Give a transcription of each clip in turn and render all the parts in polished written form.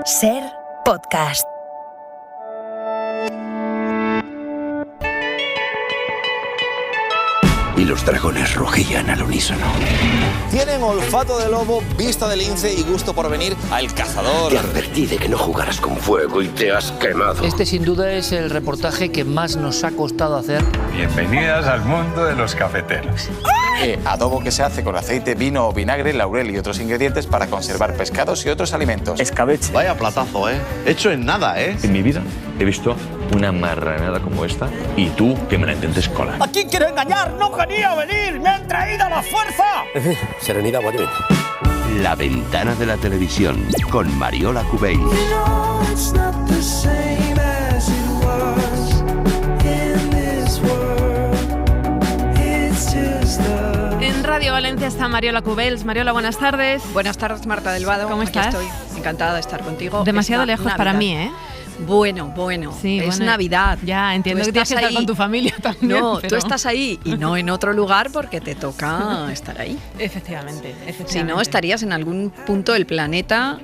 SER Podcast. Y los dragones rugían al unísono. Tienen olfato de lobo, vista de lince y gusto por venir al cazador. Te advertí de que no jugaras con fuego y te has quemado. Este sin duda es el reportaje que más nos ha costado hacer. Bienvenidas al mundo de los cafeteros. Adobo que se hace con aceite, vino o vinagre, laurel y otros ingredientes para conservar pescados y otros alimentos. Escabeche. Vaya platazo, Hecho en nada, En mi vida he visto una marranada como esta y tú que me la intentes colar. ¿A quién quiero engañar? ¡No quería venir! ¡Me han traído a la fuerza! Serenidad, what do you mean? La ventana de la televisión con Mariola Cubells. En Radio Valencia está Mariola Cubells. Mariola, buenas tardes. Buenas tardes, Marta del Vado. ¿Cómo estás? Aquí estoy encantada de estar contigo. Demasiado lejos Navidad. para mí, ¿eh? Bueno, sí, es Navidad. Ya, entiendo que tienes que estar con tu familia también. No, pero... tú estás ahí y no en otro lugar porque te toca estar ahí. Efectivamente. Si no, estarías en algún punto del planeta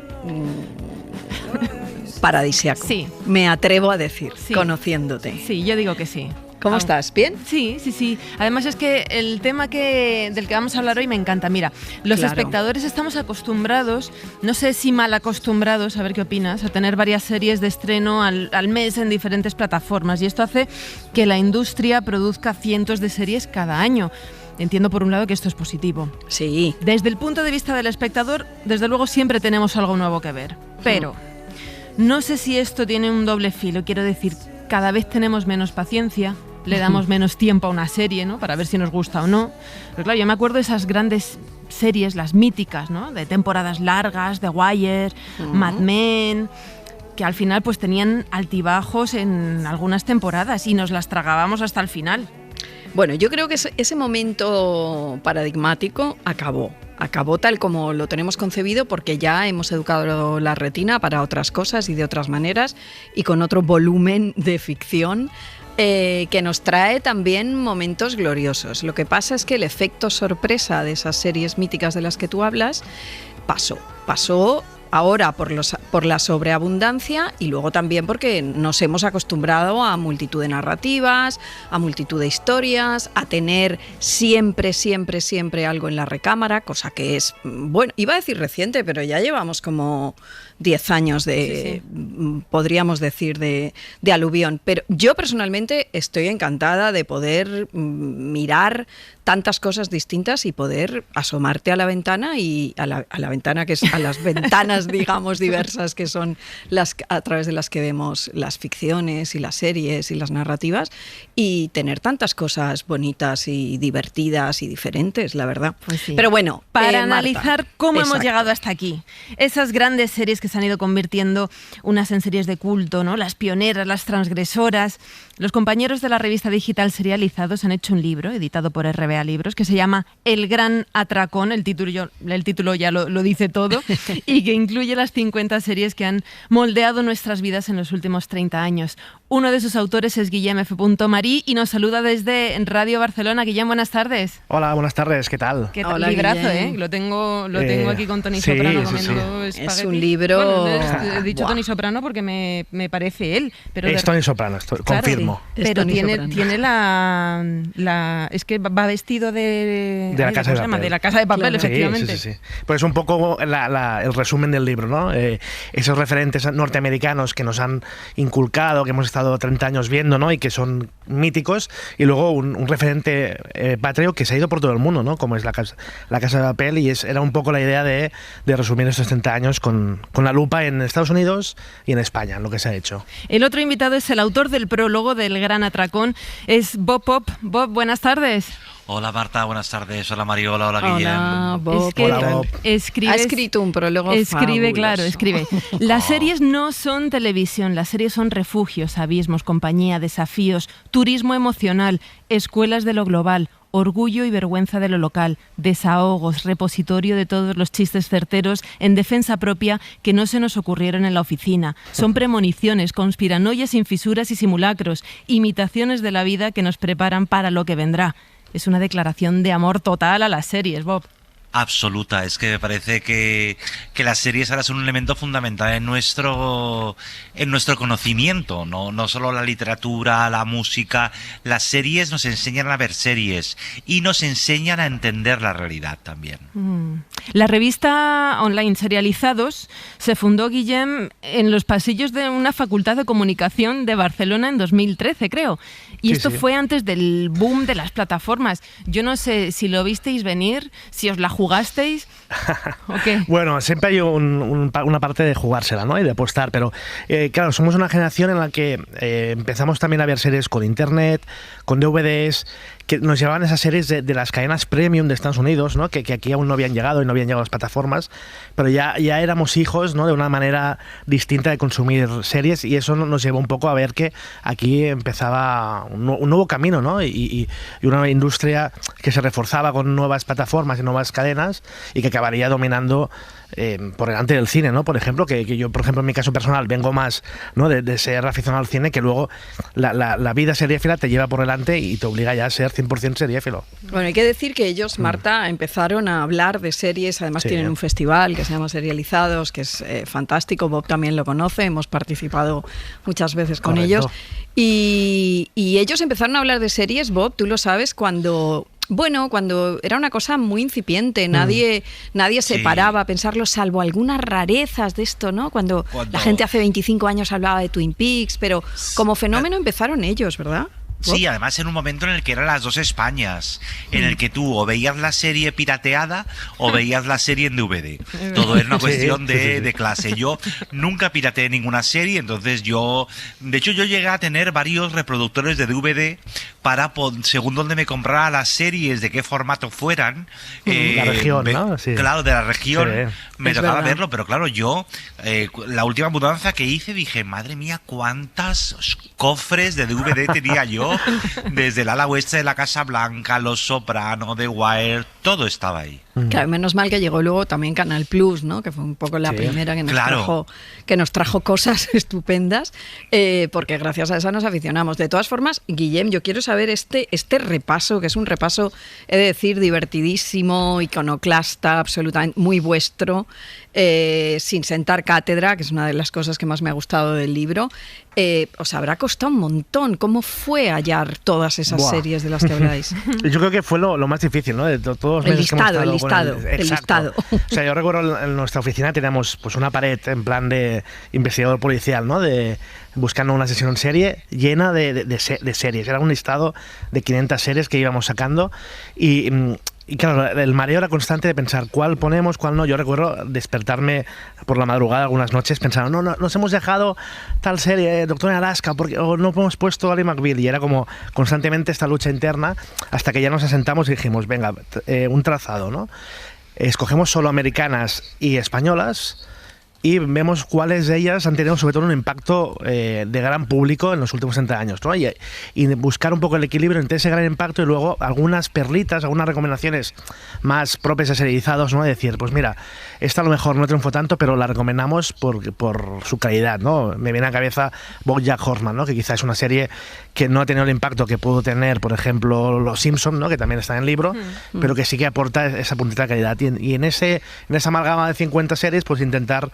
paradisíaco. Sí. Me atrevo a decir, Sí. conociéndote. Sí, yo digo que sí. ¿Cómo estás? ¿Bien? Sí. Además es que el tema del que vamos a hablar hoy me encanta. Mira, los espectadores estamos acostumbrados, no sé si mal acostumbrados, a ver qué opinas, a tener varias series de estreno al mes en diferentes plataformas. Y esto hace que la industria produzca cientos de series cada año. Entiendo por un lado que esto es positivo. Sí. Desde el punto de vista del espectador, desde luego siempre tenemos algo nuevo que ver. Pero no sé si esto tiene un doble filo. Quiero decir, cada vez tenemos menos paciencia, le damos menos tiempo a una serie, ¿no? Para ver si nos gusta o no. Pero claro, yo me acuerdo de esas grandes series, las míticas, ¿no? De temporadas largas, The Wire, Mad Men, que al final pues tenían altibajos en algunas temporadas y nos las tragábamos hasta el final. Bueno, yo creo que ese momento paradigmático acabó. Acabó tal como lo tenemos concebido porque ya hemos educado la retina para otras cosas y de otras maneras y con otro volumen de ficción que nos trae también momentos gloriosos. Lo que pasa es que el efecto sorpresa de esas series míticas de las que tú hablas pasó ahora por la sobreabundancia y luego también porque nos hemos acostumbrado a multitud de narrativas, a multitud de historias, a tener siempre algo en la recámara, cosa que es, bueno, iba a decir reciente, pero ya llevamos como 10 años podríamos decir, de aluvión. Pero yo personalmente estoy encantada de poder mirar tantas cosas distintas y poder asomarte a la ventana y a la ventana que es a las ventanas, digamos, diversas que son las a través de las que vemos las ficciones y las series y las narrativas y tener tantas cosas bonitas y divertidas y diferentes, la verdad. Pues sí. Pero bueno, para analizar Marta, cómo hemos llegado hasta aquí, esas grandes series que se han ido convirtiendo unas en series de culto, ¿no? Las pioneras, las transgresoras. Los compañeros de la revista digital Serializados han hecho un libro editado por RBA Libros que se llama El Gran Atracón, el título ya lo dice todo, y que incluye las 50 series que han moldeado nuestras vidas en los últimos 30 años. Uno de sus autores es Guillem F. Marí y nos saluda desde Radio Barcelona. Guillem, buenas tardes. Hola, buenas tardes, ¿qué tal? Hola, librazo, Guillem. Lo tengo aquí con Tony Soprano comiendo espagueti. Es un libro... Bueno, he dicho Tony Soprano porque me parece él. Pero es Tony Soprano, confirmo. Pero tiene la... Es que va vestido de la Casa de Papel. De la Casa de Papel, claro. efectivamente. Sí. Pues un poco el resumen del libro, ¿no? Esos referentes norteamericanos que nos han inculcado, que hemos estado 30 años viendo, ¿no? Y que son míticos, y luego un referente patrio que se ha ido por todo el mundo, ¿no? Como es la Casa de Papel, y era un poco la idea de resumir estos 30 años con la lupa en Estados Unidos y en España, lo que se ha hecho. El otro invitado es el autor del prólogo del Gran Atracón, es Bob Pop. Bob, buenas tardes. Hola Marta, buenas tardes. Hola Mariola, hola Guillem. Hola Bob. Es que Hola, Bob. Ha escrito un prólogo Escribe, fabuloso. claro, escribe. Las series no son televisión, las series son refugios, abismos, compañía, desafíos, turismo emocional, escuelas de lo global, orgullo y vergüenza de lo local, desahogos, repositorio de todos los chistes certeros en defensa propia que no se nos ocurrieron en la oficina. Son premoniciones, conspiranoias sin fisuras y simulacros, imitaciones de la vida que nos preparan para lo que vendrá. Es una declaración de amor total a las series, Bob. Absoluta, es que me parece que las series ahora son un elemento fundamental en nuestro conocimiento, no solo la literatura, la música, las series nos enseñan a ver series y nos enseñan a entender la realidad también. La revista online Serializados se fundó, Guillem, en los pasillos de una facultad de comunicación de Barcelona en 2013, creo. Y esto fue antes del boom de las plataformas. Yo no sé si lo visteis venir, si os la jugasteis o qué. Bueno, siempre hay una parte de jugársela, ¿no? Y de apostar, pero claro, somos una generación en la que empezamos también a ver series con internet, con DVDs, que nos llevaban esas series de las cadenas premium de Estados Unidos, ¿no? Que aquí aún no habían llegado y no habían llegado a las plataformas, pero ya éramos hijos, ¿no? De una manera distinta de consumir series, y eso nos llevó un poco a ver que aquí empezaba un nuevo camino, ¿no? Y una industria que se reforzaba con nuevas plataformas y nuevas cadenas y que acabaría dominando por delante del cine, ¿no? Por ejemplo, que yo, por ejemplo, en mi caso personal, vengo más, ¿no? de ser aficionado al cine, que luego la vida seriéfila te lleva por delante y te obliga ya a ser 100% seriéfilo. Bueno, hay que decir que ellos, Marta, empezaron a hablar de series, además tienen un festival que se llama Serializados, que es fantástico, Bob también lo conoce, hemos participado muchas veces con ellos, y ellos empezaron a hablar de series, Bob, tú lo sabes, cuando era una cosa muy incipiente, nadie se paraba a pensarlo, salvo algunas rarezas de esto, ¿no? Cuando la gente hace 25 años hablaba de Twin Peaks, pero como fenómeno empezaron ellos, ¿verdad? Sí, además en un momento en el que eran las dos Españas, en el que tú o veías la serie pirateada o veías la serie en DVD. Todo era una cuestión de clase. Yo nunca pirateé ninguna serie, entonces de hecho yo llegué a tener varios reproductores de DVD para, según donde me comprara las series, de qué formato fueran. La región, ¿no? Sí. Claro, de la región. Sí. Me tocaba verdad. verlo, pero claro, yo la última mudanza que hice dije, madre mía, cuántas cofres de DVD tenía yo, desde el ala oeste de la Casa Blanca, Los Soprano, The Wire, todo estaba ahí. Claro, menos mal que llegó luego también Canal Plus, ¿no? Que fue un poco la primera que nos trajo cosas estupendas, porque gracias a esa nos aficionamos. De todas formas, Guillem, yo quiero saber este repaso, que es un repaso, he de decir, divertidísimo, iconoclasta, absolutamente muy vuestro, sin sentar cátedra, que es una de las cosas que más me ha gustado del libro. Os habrá costado un montón. ¿Cómo fue hallar todas esas series de las que habláis? Yo creo que fue lo más difícil, ¿no? De todos los meses que hemos estado el listado. O sea, yo recuerdo en nuestra oficina teníamos pues una pared en plan de investigador policial, ¿no? Buscando una sesión en serie llena de series. Era un listado de 500 series que íbamos sacando y claro, el mareo era constante de pensar cuál ponemos, cuál no. Yo recuerdo despertarme por la madrugada algunas noches pensando, no, nos hemos dejado tal serie, Doctor en Alaska, o no hemos puesto Ally McBeal, y era como constantemente esta lucha interna hasta que ya nos asentamos y dijimos, venga, un trazado, ¿no? Escogemos solo americanas y españolas y vemos cuáles de ellas han tenido sobre todo un impacto de gran público en los últimos 30 años, ¿no? Y buscar un poco el equilibrio entre ese gran impacto y luego algunas perlitas, algunas recomendaciones más propias de Serializados, ¿no? Decir, pues mira, esta a lo mejor no triunfó tanto, pero la recomendamos por su calidad, ¿no? Me viene a la cabeza BoJack Horseman, ¿no? Que quizás es una serie que no ha tenido el impacto que pudo tener, por ejemplo, Los Simpson, ¿no? Que también está en el libro, pero que sí que aporta esa puntita de calidad. Y en esa amalgama de 50 series, pues intentar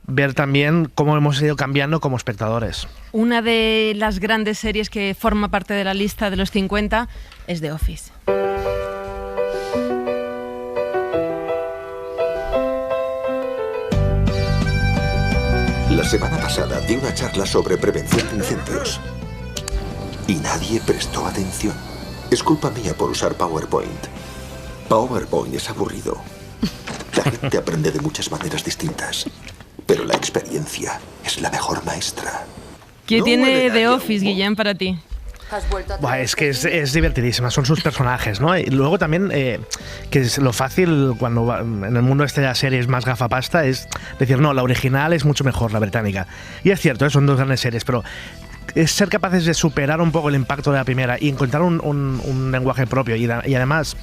ver también cómo hemos ido cambiando como espectadores. Una de las grandes series que forma parte de la lista de los 50 es The Office. La semana pasada di una charla sobre prevención de incendios y nadie prestó atención. Es culpa mía por usar PowerPoint. PowerPoint es aburrido. La gente aprende de muchas maneras distintas, pero la experiencia es la mejor maestra. ¿Qué tiene The Office, Guillem, para ti? Es que es divertidísima, son sus personajes, ¿no? Y luego también, que es lo fácil cuando en el mundo de las series más gafapasta es decir, no, la original es mucho mejor, la británica. Y es cierto, son dos grandes series, pero es ser capaces de superar un poco el impacto de la primera y encontrar un lenguaje propio y además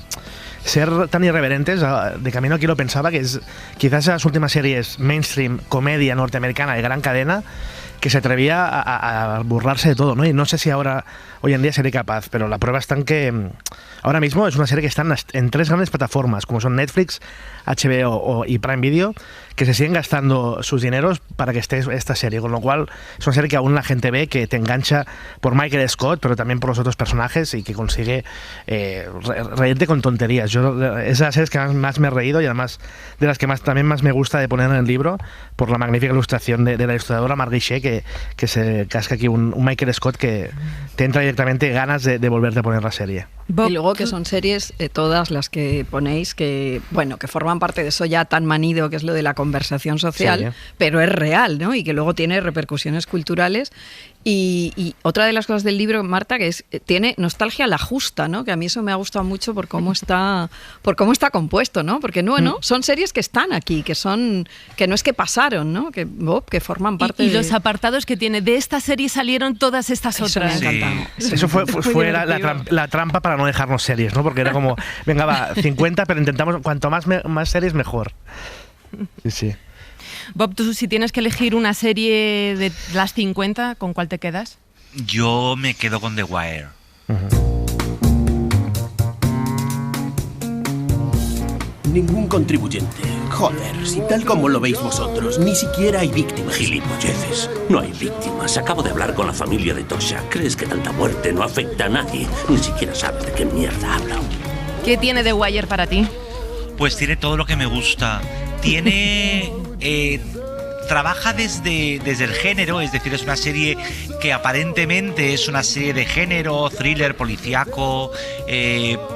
ser tan irreverentes. De camino aquí lo pensaba, que es quizás las últimas series mainstream, comedia norteamericana de gran cadena, que se atrevía a burlarse de todo, ¿no? Y no sé si hoy en día seré capaz, pero la prueba está en que ahora mismo es una serie que está en 3 grandes plataformas, como son Netflix, HBO y Prime Video, que se siguen gastando sus dineros para que esté esta serie, con lo cual es una serie que aún la gente ve, que te engancha por Michael Scott, pero también por los otros personajes, y que consigue reírte con tonterías. Es de las series que más me he reído, y además de las que también más me gusta de poner en el libro, por la magnífica ilustración de la ilustradora Mark Guichet, que se casca aquí un Michael Scott que te entra directamente ganas de volverte a poner la serie. Y luego que son series, todas las que ponéis, que forman parte de eso ya tan manido que es lo de la conversación social, pero es real, ¿no? Y que luego tiene repercusiones culturales. Y otra de las cosas del libro, Marta, que tiene nostalgia a la justa, ¿no? Que a mí eso me ha gustado mucho por cómo está compuesto, ¿no? Porque son series que están aquí, que no es que pasaron, ¿no? Que forman parte y los apartados que tiene de esta serie salieron todas estas otras. Me ha encantado. Eso fue la trampa para no dejarnos series, ¿no? Porque era como, venga, va, 50, pero intentamos, cuanto más series, mejor. Sí. Bob, tú si tienes que elegir una serie de las 50, ¿con cuál te quedas? Yo me quedo con The Wire. Ningún contribuyente. Joder, si tal como lo veis vosotros, ni siquiera hay víctimas. Gilipolleces. No hay víctimas. Acabo de hablar con la familia de Tosha. ¿Crees que tanta muerte no afecta a nadie? Ni siquiera sabes de qué mierda hablo. ¿Qué tiene The Wire para ti? Pues tiene todo lo que me gusta. Trabaja desde el género, es decir, es una serie que aparentemente es una serie de género, thriller, policíaco,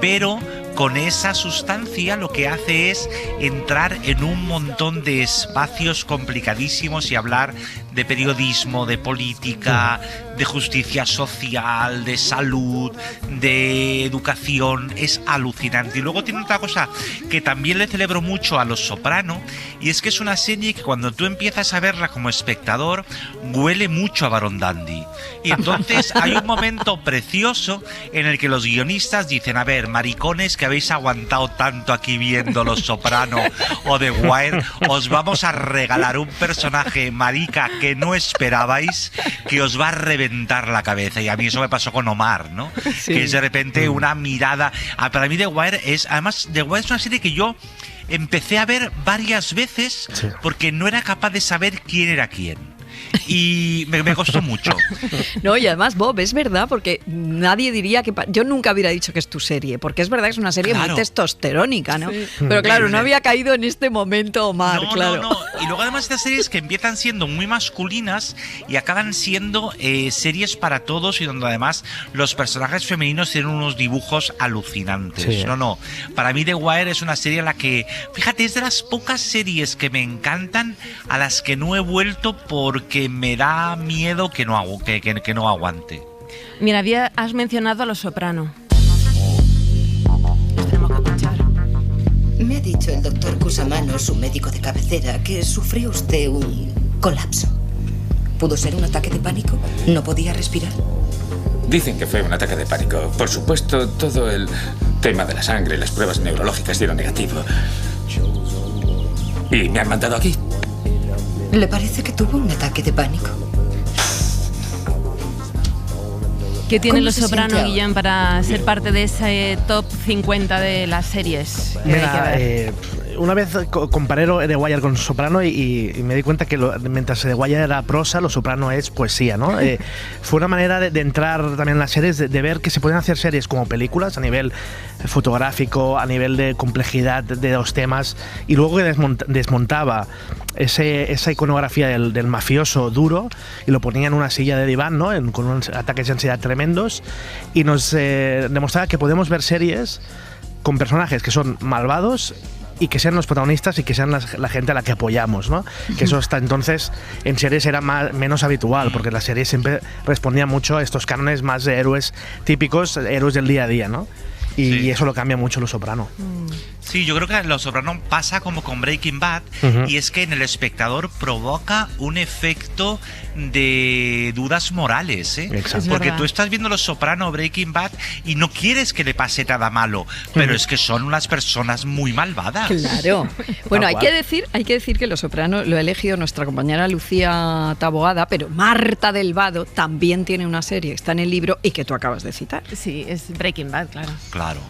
pero con esa sustancia lo que hace es entrar en un montón de espacios complicadísimos y hablar de periodismo, de política, de justicia social, de salud, de educación. Es alucinante. Y luego tiene otra cosa que también le celebro mucho a Los Soprano, y es que es una serie que cuando tú empiezas a verla como espectador huele mucho a Barón Dandy. Y entonces hay un momento precioso en el que los guionistas dicen: a ver, maricones que habéis aguantado tanto aquí viendo Los Soprano o The Wire, os vamos a regalar un personaje marica que no esperabais, que os va a reventar la cabeza. Y a mí eso me pasó con Omar, ¿no? Sí. Que es de repente una mirada. Para mí The Wire es una serie que yo empecé a ver varias veces porque no era capaz de saber quién era quién. Y me costó mucho. No, y además, Bob, es verdad, porque nadie diría que... Yo nunca hubiera dicho que es tu serie, porque es verdad que es una serie muy testosterónica, ¿no? Sí. Pero claro, no había caído en este momento Omar, claro. No. Y luego además estas series que empiezan siendo muy masculinas y acaban siendo series para todos, y donde además los personajes femeninos tienen unos dibujos alucinantes. Sí. No. Para mí The Wire es una serie a la que... Fíjate, es de las pocas series que me encantan a las que no he vuelto porque me da miedo que no aguante. Mira, has mencionado a Los Soprano. Los tenemos que escuchar. Me ha dicho el doctor Cusamano, su médico de cabecera, que sufrió usted un colapso. ¿Pudo ser un ataque de pánico? ¿No podía respirar? Dicen que fue un ataque de pánico. Por supuesto, todo el tema de la sangre, las pruebas neurológicas dieron negativo. Y me han mandado aquí. ¿Le parece que tuvo un ataque de pánico? ¿Qué tienen Los Soprano, Guillem, para ser parte de ese top 50 de las series? Mira, una vez comparé The Wire con Soprano y me di cuenta que mientras The Wire era prosa, Los Soprano es poesía, ¿no? Fue una manera de entrar también en las series, de ver que se pueden hacer series como películas a nivel fotográfico, a nivel de complejidad de los temas, y luego que desmontaba esa iconografía del mafioso duro y lo ponía en una silla de diván, ¿no? Con unos ataques de ansiedad tremendos, y nos demostraba que podemos ver series con personajes que son malvados y que sean los protagonistas y que sean la gente a la que apoyamos, ¿no? Que eso hasta entonces en series era menos habitual, porque las series siempre respondían mucho a estos cánones más de héroes típicos, héroes del día a día, ¿no? y eso lo cambia mucho Los Soprano. Sí, yo creo que Los Soprano pasa como con Breaking Bad, y es que en el espectador provoca un efecto de dudas morales, ¿eh? Porque tú estás viendo Los Soprano o Breaking Bad y no quieres que le pase nada malo, pero es que son unas personas muy malvadas. Claro. Bueno, hay que decir que Los Soprano lo ha elegido nuestra compañera Lucía Taboada, pero Marta del Vado también tiene una serie, está en el libro y que tú acabas de citar. Sí, es Breaking Bad, claro. Claro.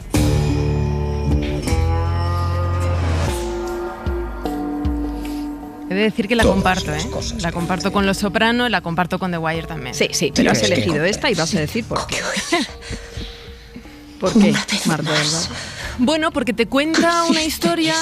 He de decir que la comparto, ¿eh? La comparto con Los Soprano, la comparto con The Wire también. Sí, pero has elegido esta y vas a decir por qué. ¿Por qué, Marta del Vado? Bueno, porque te cuenta una historia,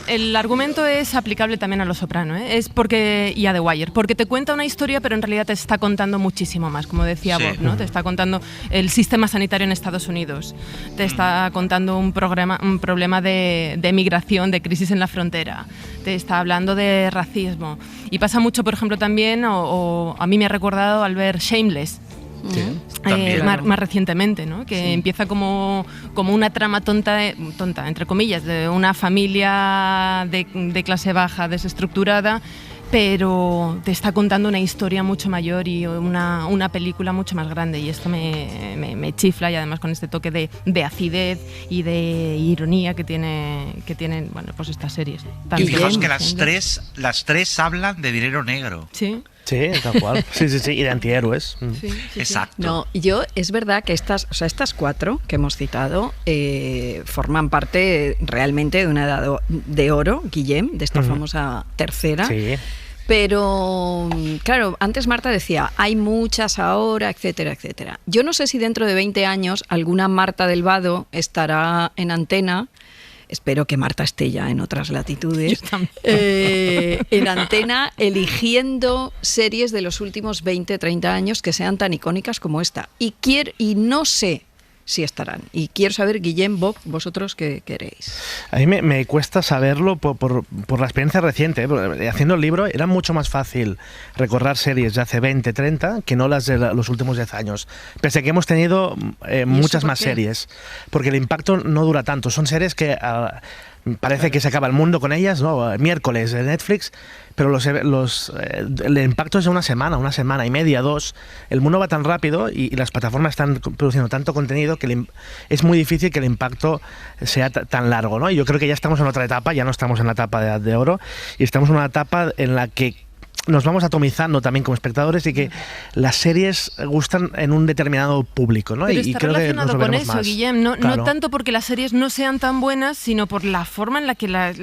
el argumento es aplicable también a Los Soprano, ¿eh? Y a The Wire, porque te cuenta una historia, pero en realidad te está contando muchísimo más, como decía Bob, ¿no? Te está contando el sistema sanitario en Estados Unidos, te está contando un problema de migración, de crisis en la frontera, te está hablando de racismo, y pasa mucho, por ejemplo, también, o a mí me ha recordado al ver Shameless. Más recientemente, ¿no? Que empieza como una trama tonta, entre comillas, de una familia de clase baja, desestructurada, pero te está contando una historia mucho mayor y una película mucho más grande, y esto me chifla, y además con este toque de acidez y de ironía que tienen bueno, pues estas series. Y fijaos que las tres hablan de dinero negro. Sí. Sí, tal cual. Sí, y de antihéroes. Sí. Exacto. No, es verdad que estas cuatro que hemos citado forman parte realmente de una edad de oro, Guillem, de esta famosa tercera. Sí. Pero, claro, antes Marta decía, hay muchas ahora, etcétera, etcétera. Yo no sé si dentro de 20 años alguna Marta del Vado estará en antena. Espero que Marta esté ya en otras latitudes, en antena, eligiendo series de los últimos 20, 30 años que sean tan icónicas como esta. Y no sé si estarán. Y quiero saber, Guillem, Bob, vosotros qué queréis. A mí me cuesta saberlo por la experiencia reciente. Haciendo el libro era mucho más fácil recordar series de hace 20, 30 que no las de los últimos 10 años. Pese a que hemos tenido muchas más series. Porque el impacto no dura tanto. Son series que parece que se acaba el mundo con ellas, ¿no? Miércoles de Netflix, pero el impacto es de una semana y media, 2. El mundo va tan rápido y las plataformas están produciendo tanto contenido que es muy difícil que el impacto sea tan largo, ¿no? Y yo creo que ya estamos en otra etapa, ya no estamos en la etapa de oro, y estamos en una etapa en la que nos vamos atomizando también como espectadores y que las series gustan en un determinado público, ¿no? Pero y está creo relacionado que nos con eso, más. Guillem, no Claro. tanto porque las series no sean tan buenas, sino por la forma en la que las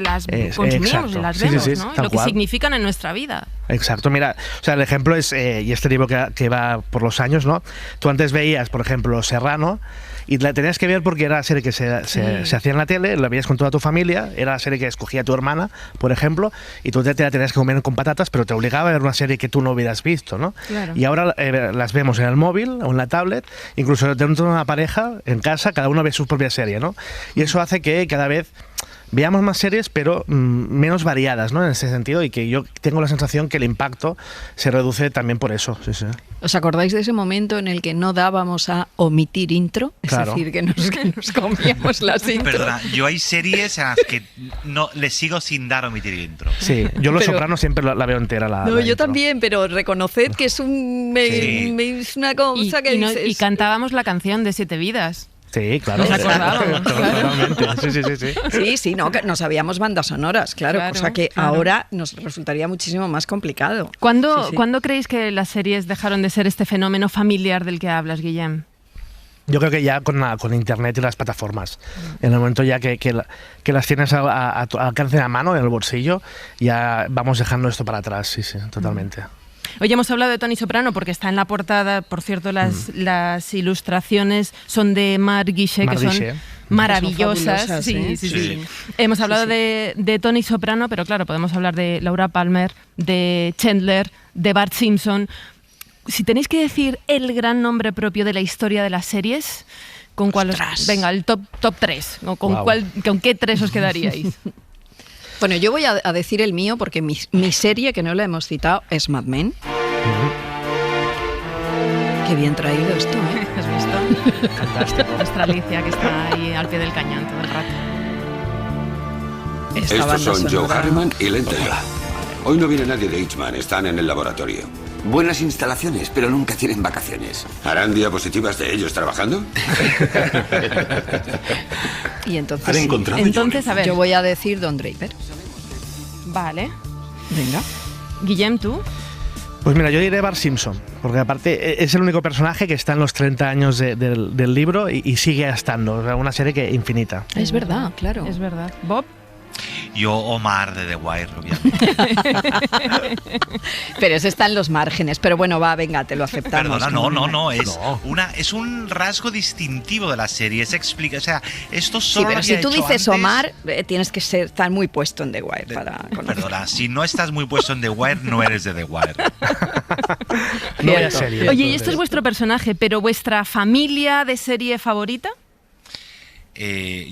consumimos, exacto. las Sí, vemos, sí, ¿no? tal Lo que cual. significan en nuestra vida. Exacto, mira, o sea, el ejemplo es, y este libro que va por los años, ¿no? Tú antes veías, por ejemplo, Serrano, y la tenías que ver porque era la serie que se hacía en la tele, la veías con toda tu familia, era la serie que escogía tu hermana, por ejemplo, y tú te la tenías que comer con patatas, pero te obligaba a ver una serie que tú no hubieras visto, ¿no? Claro. Y ahora las vemos en el móvil o en la tablet, incluso dentro de una pareja, en casa, cada uno ve su propia serie, ¿no? Y eso hace que cada vez veamos más series, pero menos variadas, ¿no? En ese sentido, y que yo tengo la sensación que el impacto se reduce también por eso. Sí. ¿Os acordáis de ese momento en el que no dábamos a omitir intro? Claro. Es decir, que nos comíamos las intros. Perdona, yo hay series a las que no les sigo sin dar omitir intro. Sí, yo Los Sopranos siempre la veo entera. No, la yo intro. también, pero reconoced que es es una cosa que dices... Y cantábamos la canción de 7 vidas. Sí, claro. Nos acordábamos, Totalmente. Sí, no, que no sabíamos bandas sonoras, claro, cosa que ahora nos resultaría muchísimo más complicado. ¿Cuándo creéis que las series dejaron de ser este fenómeno familiar del que hablas, Guillem? Yo creo que ya con Internet y las plataformas, en el momento ya que las tienes a tu alcance de la mano, en el bolsillo, ya vamos dejando esto para atrás, sí, totalmente. Hoy hemos hablado de Tony Soprano porque está en la portada. Por cierto, las ilustraciones son de Marc Guichet, que son maravillosas. Son fabulosas, Sí. Hemos hablado de Tony Soprano, pero claro, podemos hablar de Laura Palmer, de Chandler, de Bart Simpson. Si tenéis que decir el gran nombre propio de la historia de las series, ¿con cuál venga, el top 3? ¿O con qué 3 os quedaríais? Bueno, yo voy a decir el mío porque mi serie, que no la hemos citado, es Mad Men. Qué bien traído esto, ¿eh? ¿Has visto? Fantástico. Nuestra Alicia, que está ahí al pie del cañón todo el rato. Estos son Joe Harriman y Len Taylor. Hoy no viene nadie de Hitchman, están en el laboratorio. Buenas instalaciones, pero nunca tienen vacaciones. ¿Harán diapositivas de ellos trabajando? Y entonces, ¿Han encontrado entonces, a ver. Yo voy a decir Don Draper. Vale. Venga. Guillem, ¿tú? Pues mira, yo diré Bart Simpson, porque aparte es el único personaje que está en los 30 años del libro y sigue estando. O sea, una serie que infinita. Es verdad, claro. Es verdad. ¿Bob? Yo, Omar de The Wire, obviamente. Pero ese está en los márgenes. Pero bueno, va, venga, te lo aceptamos. Perdona, no. Es un rasgo distintivo de la serie. O sea, esto solo Sí, pero lo si había tú hecho dices antes. Omar, tienes que estar muy puesto en The Wire para conocer. Perdona, si no estás muy puesto en The Wire, no eres de The Wire. No vaya serie. Oye, y este es vuestro personaje, pero ¿vuestra familia de serie favorita?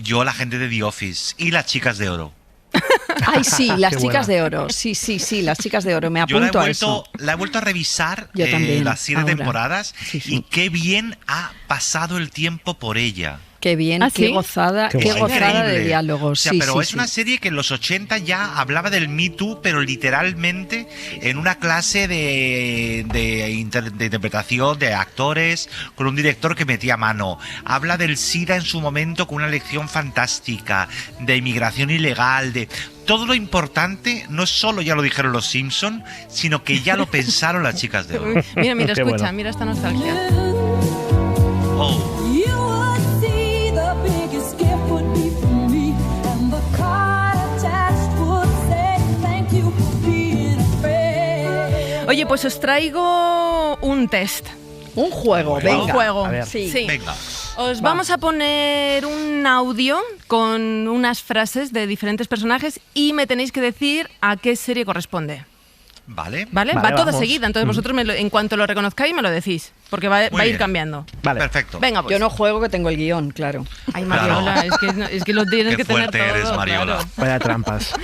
Yo, la gente de The Office y las chicas de oro. Ay, sí, las Qué chicas buena. de oro. Sí, las chicas de oro. Me Yo apunto a eso. la he vuelto a revisar Yo también, las 7 ahora. temporadas Sí. y qué bien ha pasado el tiempo por ella. Qué bien, ¿Ah, qué sí? gozada, Qué qué guay. gozada de Increíble. diálogos. O sea, Sí, pero sí, es sí. una serie que en los 80 ya hablaba del Me Too, pero literalmente en una clase de interpretación de actores con un director que metía mano. Habla del SIDA en su momento con una lección fantástica, de inmigración ilegal, de todo lo importante. No solo ya lo dijeron los Simpson, sino que ya lo pensaron las chicas de oro. Mira, Qué escucha, bueno. mira esta nostalgia. Oh. Oye, pues os traigo un test. Un juego, Un venga. juego. A ver. Sí. Venga. Os vamos a poner un audio con unas frases de diferentes personajes y me tenéis que decir a qué serie corresponde. Vale. ¿Vale? Vale, Va todo vamos. seguida, entonces vosotros en cuanto lo reconozcáis me lo decís, porque va a ir bien. cambiando. Vale. Perfecto. Venga, pues. Yo no juego, que tengo el guión, claro. Ay, Mariola, es que lo tienes Qué que tener fuerte todo. eres, Mariola. claro. Vaya trampas.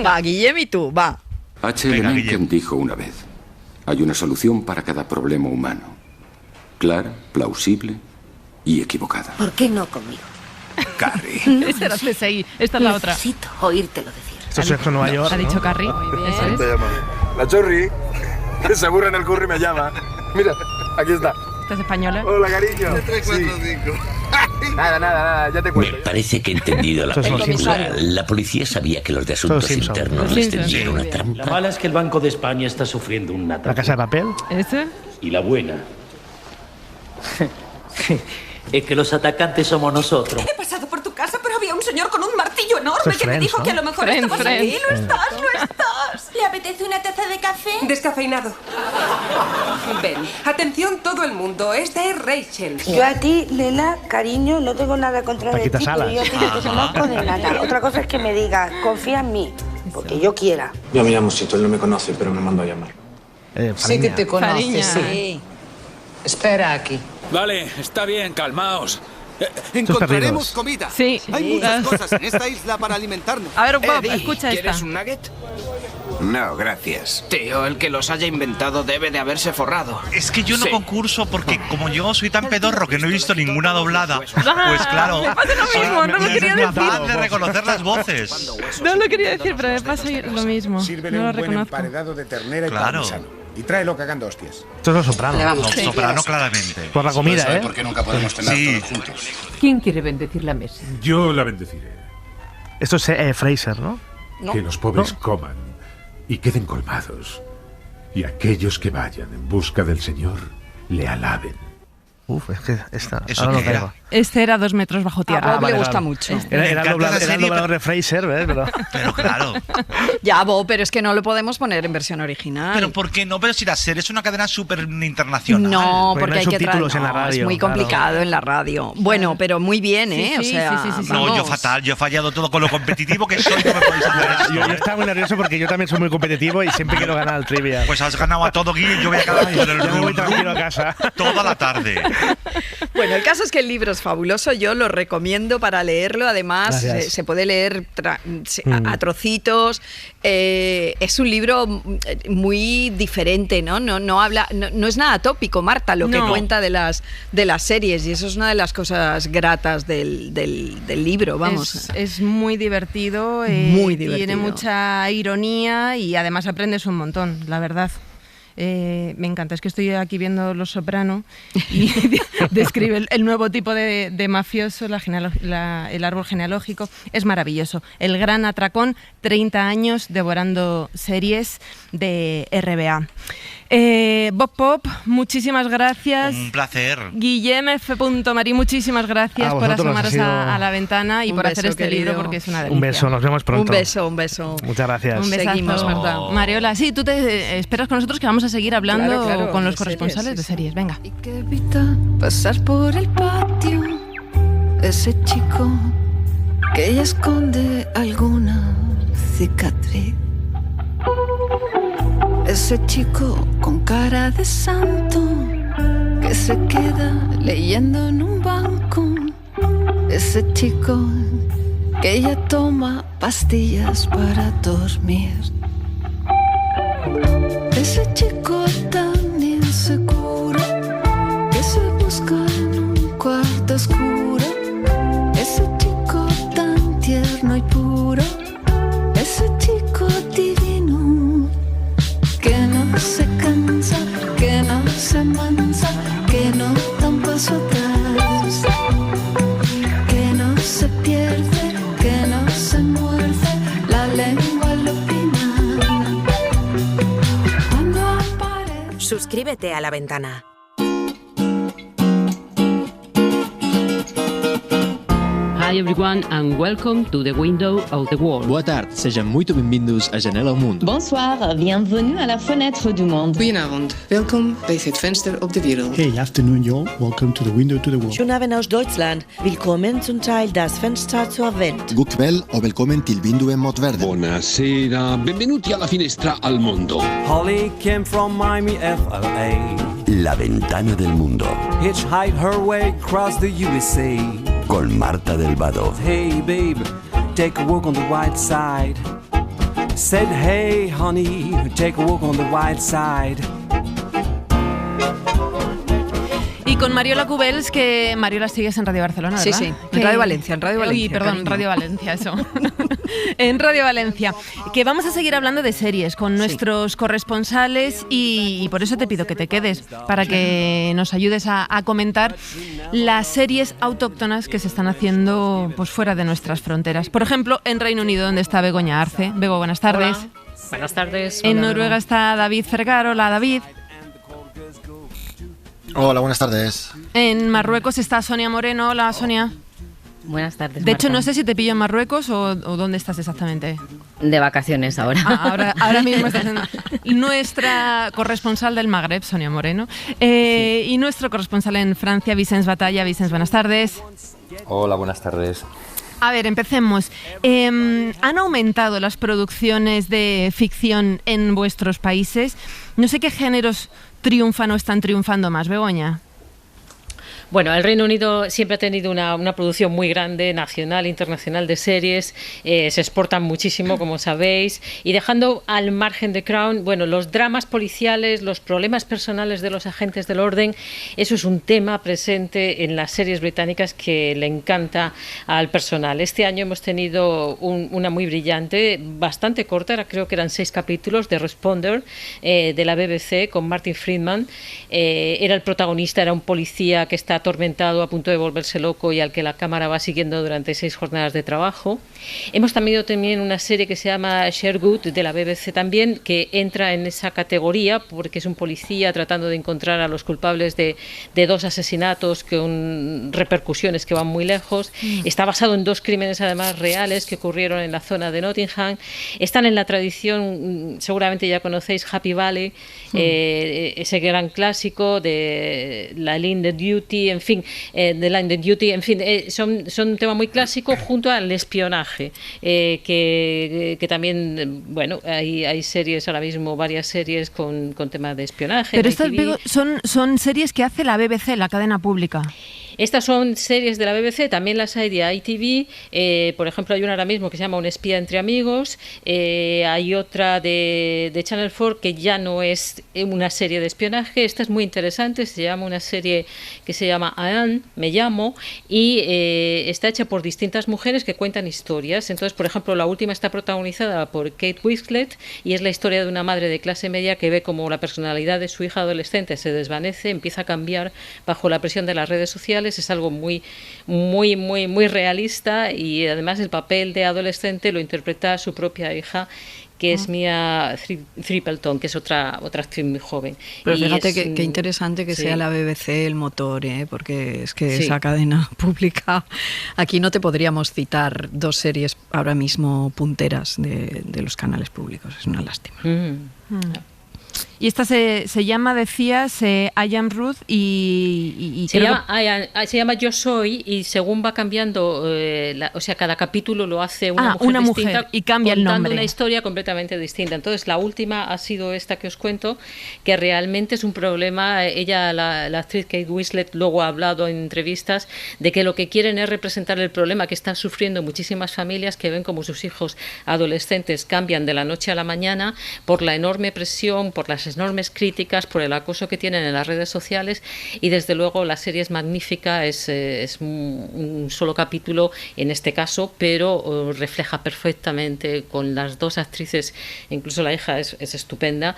Va, Guillem y tú, va. H. Venga, Mencken Guillem. dijo una vez: hay una solución para cada problema humano. Clara, plausible y equivocada. ¿Por qué no conmigo? Carrie. Esa era CSI, esta es la otra. Necesito oírtelo decir. Esto es Sexo en Nueva York, Ha ¿no? dicho Carrie. Eso es. llama? La Chorri. Que se aburre en el curry me llama. Mira, aquí está. Esta es española. Hola, cariño. 3, 4, 5. Nada, ya te Me cuento. parece que he entendido la Estos son los película. Simpson. La policía sabía que los de asuntos Simpson. internos Los les Simpson. tendieron una Sí. trampa. La mala es que el Banco de España está sufriendo un La ataque. Casa de Papel. ¿Ese? Y la buena es que los atacantes somos nosotros. He pasado por tu casa, pero había un señor con un martillo enorme Esto es que me Friends, dijo ¿no? que a lo mejor Friends, estabas Friends. aquí. No estás. ¿Le apetece una taza de café? Descafeinado. Ven, atención todo el mundo, esta es Rachel. Yo a ti, Lela, cariño, no tengo nada contra de Paquita ti, pero Salas. yo a ti no te conozco de nada. Otra cosa es que me digas, confía en mí, porque yo quiera. Yo me llamo Sito, él no me conoce, pero me mandó a llamar. Sí que te conoce, Fariña. sí. Espera aquí. Vale, está bien, calmaos. Encontraremos comida. Sí. Hay muchas cosas en esta isla para alimentarnos. A ver, Bob, escucha esta. ¿Quieres un nugget? No, gracias. Tío, el que los haya inventado debe de haberse forrado. Es que yo no Sí. concurso porque como yo soy tan pedorro que no he visto ninguna doblada, pues claro, Me pasa lo soy mismo, no lo quería incapaz decir. de reconocer las voces. No lo quería decir, pero me pasa lo mismo. No lo reconozco. de ternera y Claro. parmesano. Y tráelo cagando hostias. Esto es Los Soprano. No, soprano claramente. Por la comida, ¿eh? qué nunca podemos cenar Sí. todos juntos. ¿Quién quiere bendecir la mesa? Yo la bendeciré. Esto es Fraser, ¿no? Que los pobres coman y queden colmados. Y aquellos que vayan en busca del Señor le alaben. Uf, es que esta. ¿Eso ahora no qué era? caigo. Este era 2 metros bajo A tierra. Bob le gusta mucho. Era Me el encanta doblador, esa era el serie, doblador de Fraser, ¿ves? Pero, Pero claro. Ya, Bob, pero es que no lo podemos poner en versión original. Pero ¿por qué no? Pero si la serie es una cadena súper internacional. No, Porque porque no hay hay que subtítulos en la no, radio, es muy claro. complicado en la radio. Bueno, pero muy bien, ¿eh? Sí, o sea, sí, sí, sí, No, yo vamos. fatal, yo he fallado todo con lo competitivo que soy, no me podéis hacer esto. yo estaba muy nervioso porque yo también soy muy competitivo y siempre quiero ganar el trivia. Pues has ganado a todo, Gui, y yo voy a quedar con el Ya me voy rum, tranquilo a casa. toda la tarde. Bueno, el caso es que el libro es fabuloso, yo lo recomiendo para leerlo, además se puede leer a trocitos, es un libro muy diferente, ¿no? No es nada tópico, Marta, lo que cuenta de las series, y eso es una de las cosas gratas del libro, vamos. Es muy divertido, tiene mucha ironía y además aprendes un montón, la verdad. Me encanta, es que estoy aquí viendo Los Soprano y describe el nuevo tipo de mafioso, el árbol genealógico, es maravilloso. El gran atracón, 30 años devorando series de RBA. Bob Pop, muchísimas gracias. Un placer. Guillem F. Marí, muchísimas gracias por asomaros a la ventana y por hacer este libro, porque es una delicia. Un beso, nos vemos pronto. Un beso. Muchas gracias. Un besazo. Seguimos, Marta. Mariola, sí, tú te esperas con nosotros que vamos a seguir hablando con los corresponsales de series. Venga. Y que evita pasar por el patio, ese chico que ya esconde alguna cicatriz. Ese chico con cara de santo que se queda leyendo en un banco. Ese chico que ya toma pastillas para dormir. Ese chico tan inseguro que se busca en un cuarto oscuro. Ese chico tan tierno y puro. Ese chico divino que no se cansa, que no se mansa, que no da un paso atrás, que no se pierde, que no se muerde la lengua al opinar. Cuando aparece... Suscríbete a La Ventana. Hi everyone and welcome to the Window of the World. Boa tarde, sejam muito bem-vindos à Janela ao Mundo. Bonsoir, bienvenue à la Fenêtre du Monde. Goedenavond, welkom bij het venster op de wereld. Hey, afternoon y'all, welcome to the Window to the World. Schönen Abend aus Deutschland, willkommen zum Teil das Fenster zur Welt. God kväll och välkommen till Vinduet mot världen. Buonasera, benvenuti alla finestra al mondo. Holly came from Miami, FLA. La Ventana del Mundo. Hitchhiked her way across the USA. Con Marta del Vado. Hey babe, take a walk on the white side. Said hey honey, take a walk on the white side. Y con Mariola Cubels, que Mariola sigues en Radio Barcelona, ¿verdad? Sí, en Radio Valencia, Uy, perdón, Radio Valencia, eso. En Radio Valencia. Que vamos a seguir hablando de series con nuestros corresponsales y por eso te pido que te quedes, para que nos ayudes a comentar las series autóctonas que se están haciendo pues fuera de nuestras fronteras. Por ejemplo, en Reino Unido, donde está Begoña Arce. Bego, buenas tardes. Hola. Buenas tardes. En Noruega está David Fergar. Hola, David. Hola, buenas tardes. En Marruecos está Sonia Moreno. Hola, Sonia. Buenas tardes, De hecho, Marta. no sé si te pillo en Marruecos o dónde estás exactamente. De vacaciones ahora. Ahora mismo estás en... Nuestra corresponsal del Magreb, Sonia Moreno, y nuestro corresponsal en Francia, Vicens Batalla. Vicens, buenas tardes. Hola, buenas tardes. A ver, empecemos. ¿Han aumentado las producciones de ficción en vuestros países? No sé qué géneros triunfan o están triunfando más, Begoña. Bueno, el Reino Unido siempre ha tenido una producción muy grande, nacional, internacional, de series. Se exportan muchísimo, como sabéis. Y dejando al margen de Crown, bueno, los dramas policiales, los problemas personales de los agentes del orden, eso es un tema presente en las series británicas que le encanta al personal. Este año hemos tenido una muy brillante, bastante corta, creo que eran 6 capítulos, de Responder, de la BBC, con Martin Friedman. Era el protagonista, era un policía que está atormentado, a punto de volverse loco y al que la cámara va siguiendo durante 6 jornadas de trabajo. Hemos también una serie que se llama Sherwood, de la BBC también, que entra en esa categoría porque es un policía tratando de encontrar a los culpables de 2 asesinatos con repercusiones que van muy lejos. Está basado en 2 crímenes además reales que ocurrieron en la zona de Nottingham. Están en la tradición, seguramente ya conocéis, Happy Valley, ese gran clásico de la Line of Duty, en fin, de Line of Duty, en fin, son un tema muy clásico junto al espionaje, que también, bueno, hay series ahora mismo, varias series con tema de espionaje. Pero estas son series que hace la BBC, la cadena pública. Estas son series de la BBC, también las hay de ITV. Por ejemplo, hay una ahora mismo que se llama Un espía entre amigos. Hay otra de Channel 4 que ya no es una serie de espionaje. Esta es muy interesante, se llama una serie que se llama Anne, me llamo, y está hecha por distintas mujeres que cuentan historias. Entonces, por ejemplo, la última está protagonizada por Kate Winslet y es la historia de una madre de clase media que ve como la personalidad de su hija adolescente se desvanece, empieza a cambiar bajo la presión de las redes sociales. Es algo muy realista, y además el papel de adolescente lo interpreta su propia hija, que es Mia Thistleton, que es otra actriz muy joven. Pero fíjate qué interesante que sea la BBC el motor, porque es que esa cadena pública, aquí no te podríamos citar dos series ahora mismo punteras de los canales públicos, es una lástima. Y esta se llama, decías, I Am Ruth y se llama Yo Soy, y según va cambiando, o sea, cada capítulo lo hace una mujer distinta, y cambia el nombre. Contando una historia completamente distinta. Entonces, la última ha sido esta que os cuento, que realmente es un problema. Ella, la actriz Kate Winslet, luego ha hablado en entrevistas de que lo que quieren es representar el problema que están sufriendo muchísimas familias que ven como sus hijos adolescentes cambian de la noche a la mañana por la enorme presión, por las enormes críticas, por el acoso que tienen en las redes sociales, y desde luego la serie es magnífica, es un solo capítulo en este caso, pero refleja perfectamente con las dos actrices, incluso la hija es estupenda,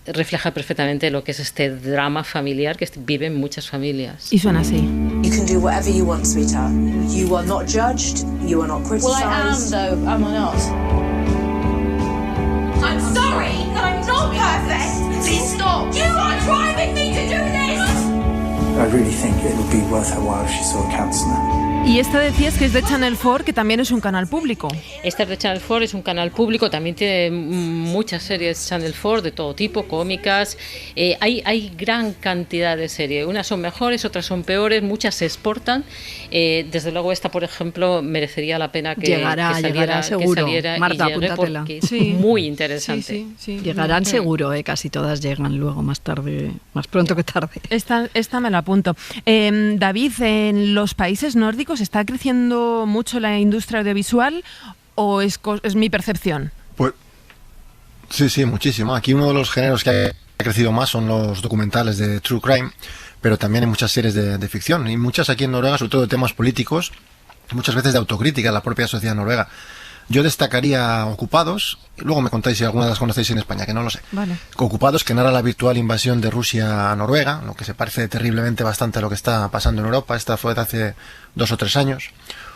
refleja perfectamente lo que es este drama familiar que viven muchas familias. Y suena así. You can do whatever you want, sweetheart. You are not judged, you are not criticized. Well, I am, though, am I not? I'm sorry, I'm not perfect. Please stop. You are driving me to do this. I really think it would be worth her while if she saw a counsellor. Y esta decías que es de Channel 4, que también es un canal público. Esta es de Channel 4, es un canal público, también tiene muchas series Channel 4 de todo tipo, cómicas. Hay gran cantidad de series, unas son mejores, otras son peores, muchas se exportan. Desde luego esta, por ejemplo, merecería la pena que llegará seguro. Que saliera, Marta, y apúntatela. Es muy interesante. Sí. Llegarán seguro, casi todas llegan luego más tarde, más pronto que tarde. Esta me la apunto. David, en los países nórdicos ¿está creciendo mucho la industria audiovisual o es mi percepción? Pues sí, muchísimo. Aquí uno de los géneros que ha crecido más son los documentales de True Crime, pero también hay muchas series de ficción, y muchas aquí en Noruega, sobre todo de temas políticos, muchas veces de autocrítica de la propia sociedad noruega. Yo destacaría Ocupados, y luego me contáis si alguna de las conocéis en España, que no lo sé. Vale. Ocupados, que narra la virtual invasión de Rusia a Noruega, lo que se parece terriblemente bastante a lo que está pasando en Europa. Esta fue de hace 2 o 3 años.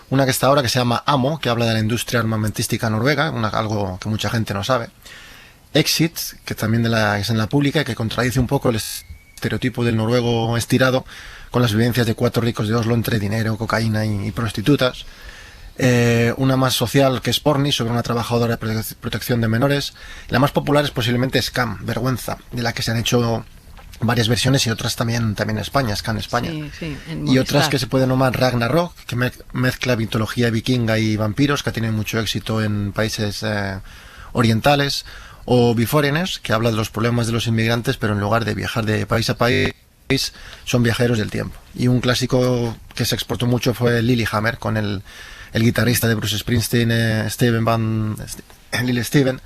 Una que está ahora, que se llama Amo, que habla de la industria armamentística noruega, algo que mucha gente no sabe. Exit, que también es en la pública, y que contradice un poco el estereotipo del noruego estirado, con las vivencias de 4 ricos de Oslo entre dinero, cocaína y prostitutas. Una más social, que es Porni, sobre una trabajadora de protección de menores. La más popular es posiblemente Scam, Vergüenza, de la que se han hecho varias versiones, y otras también en España, Scam España. Sí, y otras que se pueden nombrar Ragnarok, que mezcla mitología vikinga y vampiros, que ha tenido mucho éxito en países orientales. O Beforeigners, que habla de los problemas de los inmigrantes, pero en lugar de viajar de país a país, son viajeros del tiempo. Y un clásico que se exportó mucho fue Lilyhammer, con el guitarrista de Bruce Springsteen, Lil Steven,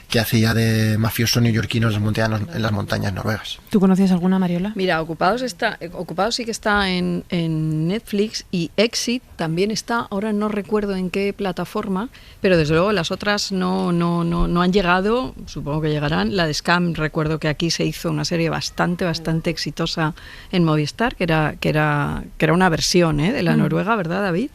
que hacía de mafioso neoyorquino en las montañas noruegas. ¿Tú conocías alguna, Mariola? Mira, Ocupados sí que está en Netflix, y Exit también está, ahora no recuerdo en qué plataforma, pero desde luego las otras no han llegado, supongo que llegarán. La de Scam, recuerdo que aquí se hizo una serie bastante exitosa en Movistar, que era una versión de la noruega, ¿verdad, David?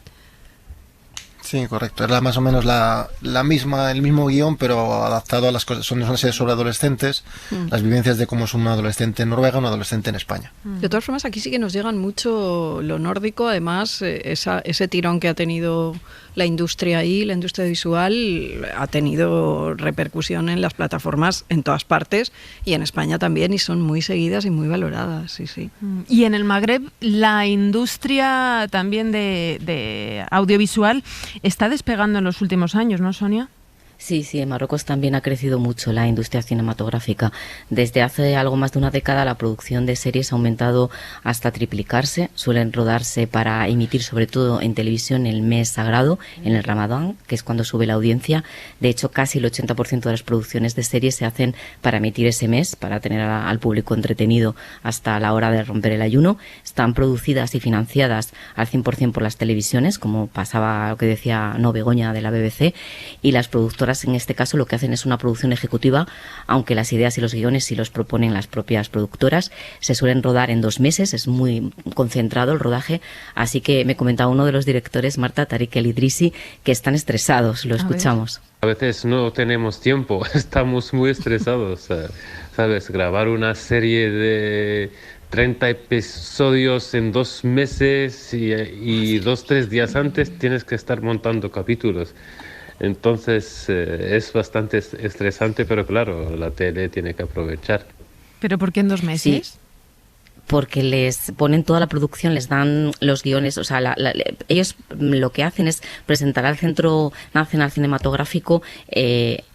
Sí, correcto. Era más o menos el mismo guión, pero adaptado a las cosas. Son una serie sobre adolescentes, las vivencias de cómo es un adolescente en Noruega, un adolescente en España. De todas formas, aquí sí que nos llegan mucho lo nórdico. Además, ese tirón que ha tenido la industria ahí, la industria visual, ha tenido repercusión en las plataformas en todas partes, y en España también, y son muy seguidas y muy valoradas. Sí. Y en el Magreb, la industria también de audiovisual está despegando en los últimos años, ¿no, Sonia? Sí, en Marruecos también ha crecido mucho la industria cinematográfica. Desde hace algo más de una década la producción de series ha aumentado hasta triplicarse. Suelen rodarse para emitir sobre todo en televisión el mes sagrado, en el Ramadán, que es cuando sube la audiencia. De hecho, casi el 80% de las producciones de series se hacen para emitir ese mes, para tener al público entretenido hasta la hora de romper el ayuno. Están producidas y financiadas al 100% por las televisiones, como pasaba lo que decía Begoña de la BBC, y las productoras en este caso lo que hacen es una producción ejecutiva, aunque las ideas y los guiones sí los proponen las propias productoras. Se suelen rodar en 2 meses, es muy concentrado el rodaje, así que me comentaba uno de los directores, Marta, Tariq El Idrissi, que están estresados, lo escuchamos. A veces no tenemos tiempo, estamos muy estresados, ¿sabes? Grabar una serie de 30 episodios en 2 meses y 2-3 días antes tienes que estar montando capítulos. Entonces es bastante estresante, pero claro, la tele tiene que aprovechar. ¿Pero por qué en 2 meses? Sí, porque les ponen toda la producción, les dan los guiones, o sea, ellos lo que hacen es presentar al Centro Nacional Cinematográfico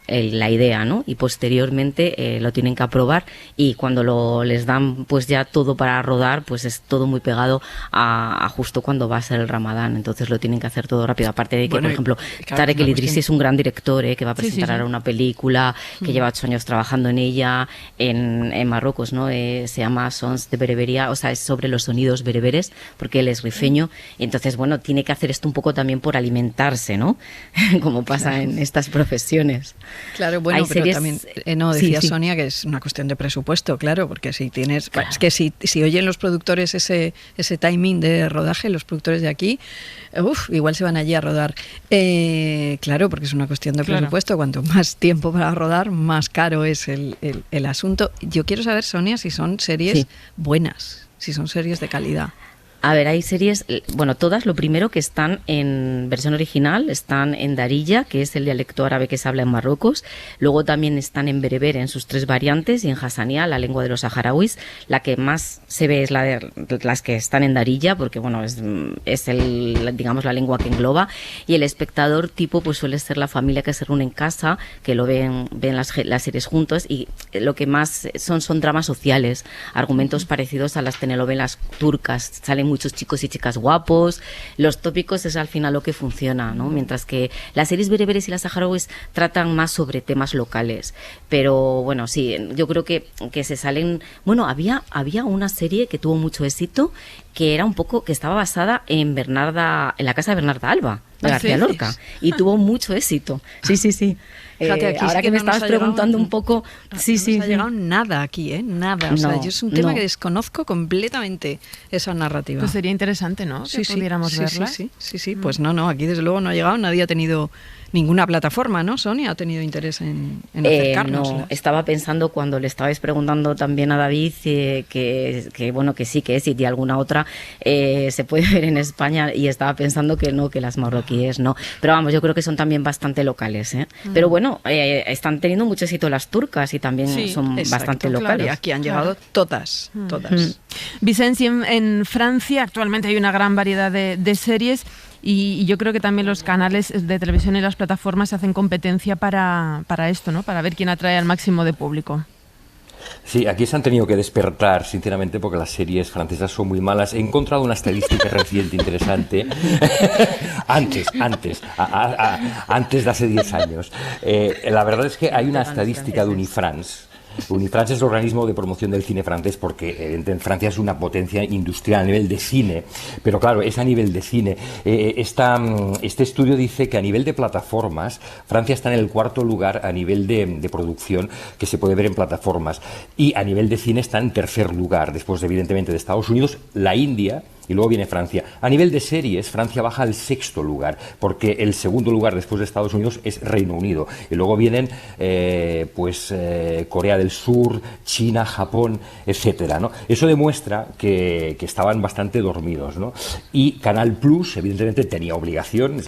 la idea, ¿no? Y posteriormente lo tienen que aprobar, y cuando les dan pues ya todo para rodar, pues es todo muy pegado a justo cuando va a ser el Ramadán, entonces lo tienen que hacer todo rápido, aparte de que, por ejemplo, claro, Tarek El Idrissi es un gran director, que va a presentar ahora una película que lleva 8 años trabajando en ella en Marruecos, ¿no? Se llama Sons de Berebería, o sea, es sobre los sonidos bereberes, porque él es rifeño, y entonces, bueno, tiene que hacer esto un poco también por alimentarse, ¿no? Como pasa en estas profesiones. Claro, bueno, hay pero series... también decía Sonia que es una cuestión de presupuesto, claro, porque si tienes, claro, es que si oyen los productores ese timing de rodaje, los productores de aquí, igual se van allí a rodar. Claro, porque es una cuestión de presupuesto, cuanto más tiempo para rodar, más caro es el asunto. Yo quiero saber, Sonia, si son series buenas, si son series de calidad. A ver, hay series, bueno, todas, lo primero que están en versión original, están en Darija, que es el dialecto árabe que se habla en Marruecos, luego también están en bereber en sus 3 variantes, y en hasanía, la lengua de los saharauis. La que más se ve es la de las que están en Darija, porque bueno, es digamos la lengua que engloba, y el espectador tipo pues suele ser la familia que se reúne en casa, que lo ven las series juntos, y lo que más son dramas sociales, argumentos parecidos a las telenovelas turcas, salen muchos chicos y chicas guapos, los tópicos es al final lo que funciona, ¿no? Mientras que las series bereberes y las saharauis tratan más sobre temas locales, pero bueno, sí, yo creo que se salen, bueno, había una serie que tuvo mucho éxito, que era un poco, que estaba basada en la casa de Bernarda Alba, de García Lorca, y tuvo mucho éxito, sí. Fíjate, ahora que me estabas preguntando un poco, no ha llegado nada aquí, nada. O sea, yo es un tema que desconozco completamente, esa narrativa. Pues sería interesante, ¿no? Que pudiéramos verla. Sí. Pues no, aquí desde luego no ha llegado, nadie ha tenido ninguna plataforma, ¿no, Sonia? ¿Ha tenido interés en acercarnos? No, estaba pensando cuando le estabais preguntando también a David que bueno, que sí, que es, y de alguna otra se puede ver en España, y estaba pensando que no, que las marroquíes no. Pero vamos, yo creo que son también bastante locales, ¿eh? Pero bueno, están teniendo mucho éxito las turcas, y también son bastante locales. Claro, y aquí han llegado todas. Vicenci, en Francia actualmente hay una gran variedad de series, y yo creo que también los canales de televisión y las plataformas hacen competencia para esto, ¿no? Para ver quién atrae al máximo de público. Sí, aquí se han tenido que despertar, sinceramente, porque las series francesas son muy malas. He encontrado una estadística reciente interesante. Antes de hace 10 años. La verdad es que hay una estadística de Unifrance. Unifrance es el organismo de promoción del cine francés, porque en Francia es una potencia industrial a nivel de cine, pero claro, es a nivel de cine. Este estudio dice que a nivel de plataformas, Francia está en el 4º lugar a nivel de producción que se puede ver en plataformas, y a nivel de cine está en 3er lugar, después evidentemente de Estados Unidos, la India, y luego viene Francia. A nivel de series, Francia baja al 6º lugar, porque el 2º lugar después de Estados Unidos es Reino Unido. Y luego vienen Corea del Sur, China, Japón, etcétera, ¿no? Eso demuestra que estaban bastante dormidos, ¿no? Y Canal Plus, evidentemente, tenía obligación, es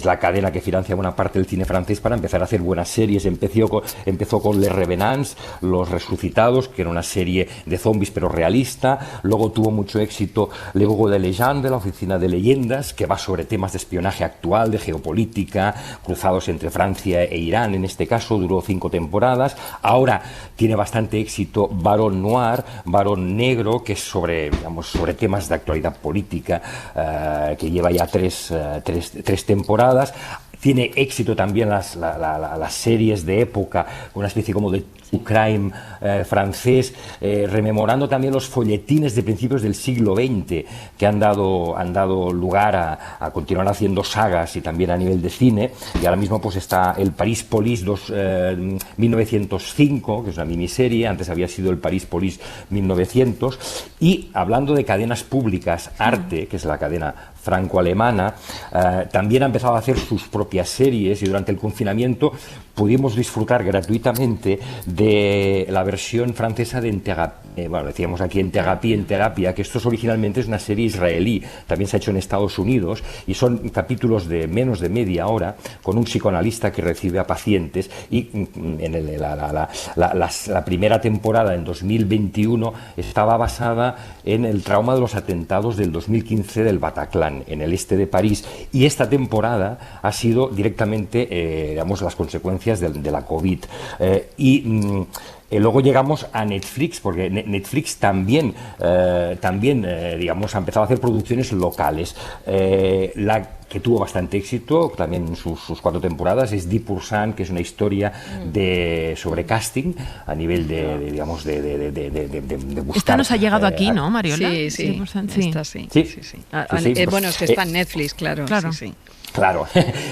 la cadena que financia una parte del cine francés para empezar a hacer buenas series. Empezó con Les Revenants, Los Resucitados, que era una serie de zombies pero realista. Luego tuvo mucho éxito éxito Le Bureau de Légende, la oficina de leyendas, que va sobre temas de espionaje actual, de geopolítica, cruzados entre Francia e Irán, en este caso, duró 5 temporadas. Ahora tiene bastante éxito Barón Noir, Barón Negro, que es sobre temas de actualidad política, que lleva ya tres temporadas. Tiene éxito también las series de época, una especie como de true crime francés, rememorando también los folletines de principios del siglo XX que han dado lugar a continuar haciendo sagas y también a nivel de cine. Y ahora mismo pues está el Paris Police 1905, que es una miniserie, antes había sido el Paris Police 1900. Y hablando de cadenas públicas, Arte, que es la cadena franco-alemana, también ha empezado a hacer sus propias series, y durante el confinamiento pudimos disfrutar gratuitamente de la versión francesa de bueno, decíamos aquí en Terapia, que esto originalmente es una serie israelí, también se ha hecho en Estados Unidos, y son capítulos de menos de media hora con un psicoanalista que recibe a pacientes, y en la primera temporada en 2021 estaba basada en el trauma de los atentados del 2015 del Bataclan, en el este de París, y esta temporada ha sido directamente, digamos, las consecuencias de la COVID. Luego llegamos a Netflix, porque Netflix también digamos, ha empezado a hacer producciones locales. La que tuvo bastante éxito, también en sus 4 temporadas, es Die Pur-sang, que es una historia sobre casting a nivel de buscar. Esta nos ha llegado aquí, ¿no, Mariola? Sí. Esta sí. Bueno, es que está en Netflix, claro. Sí. Claro,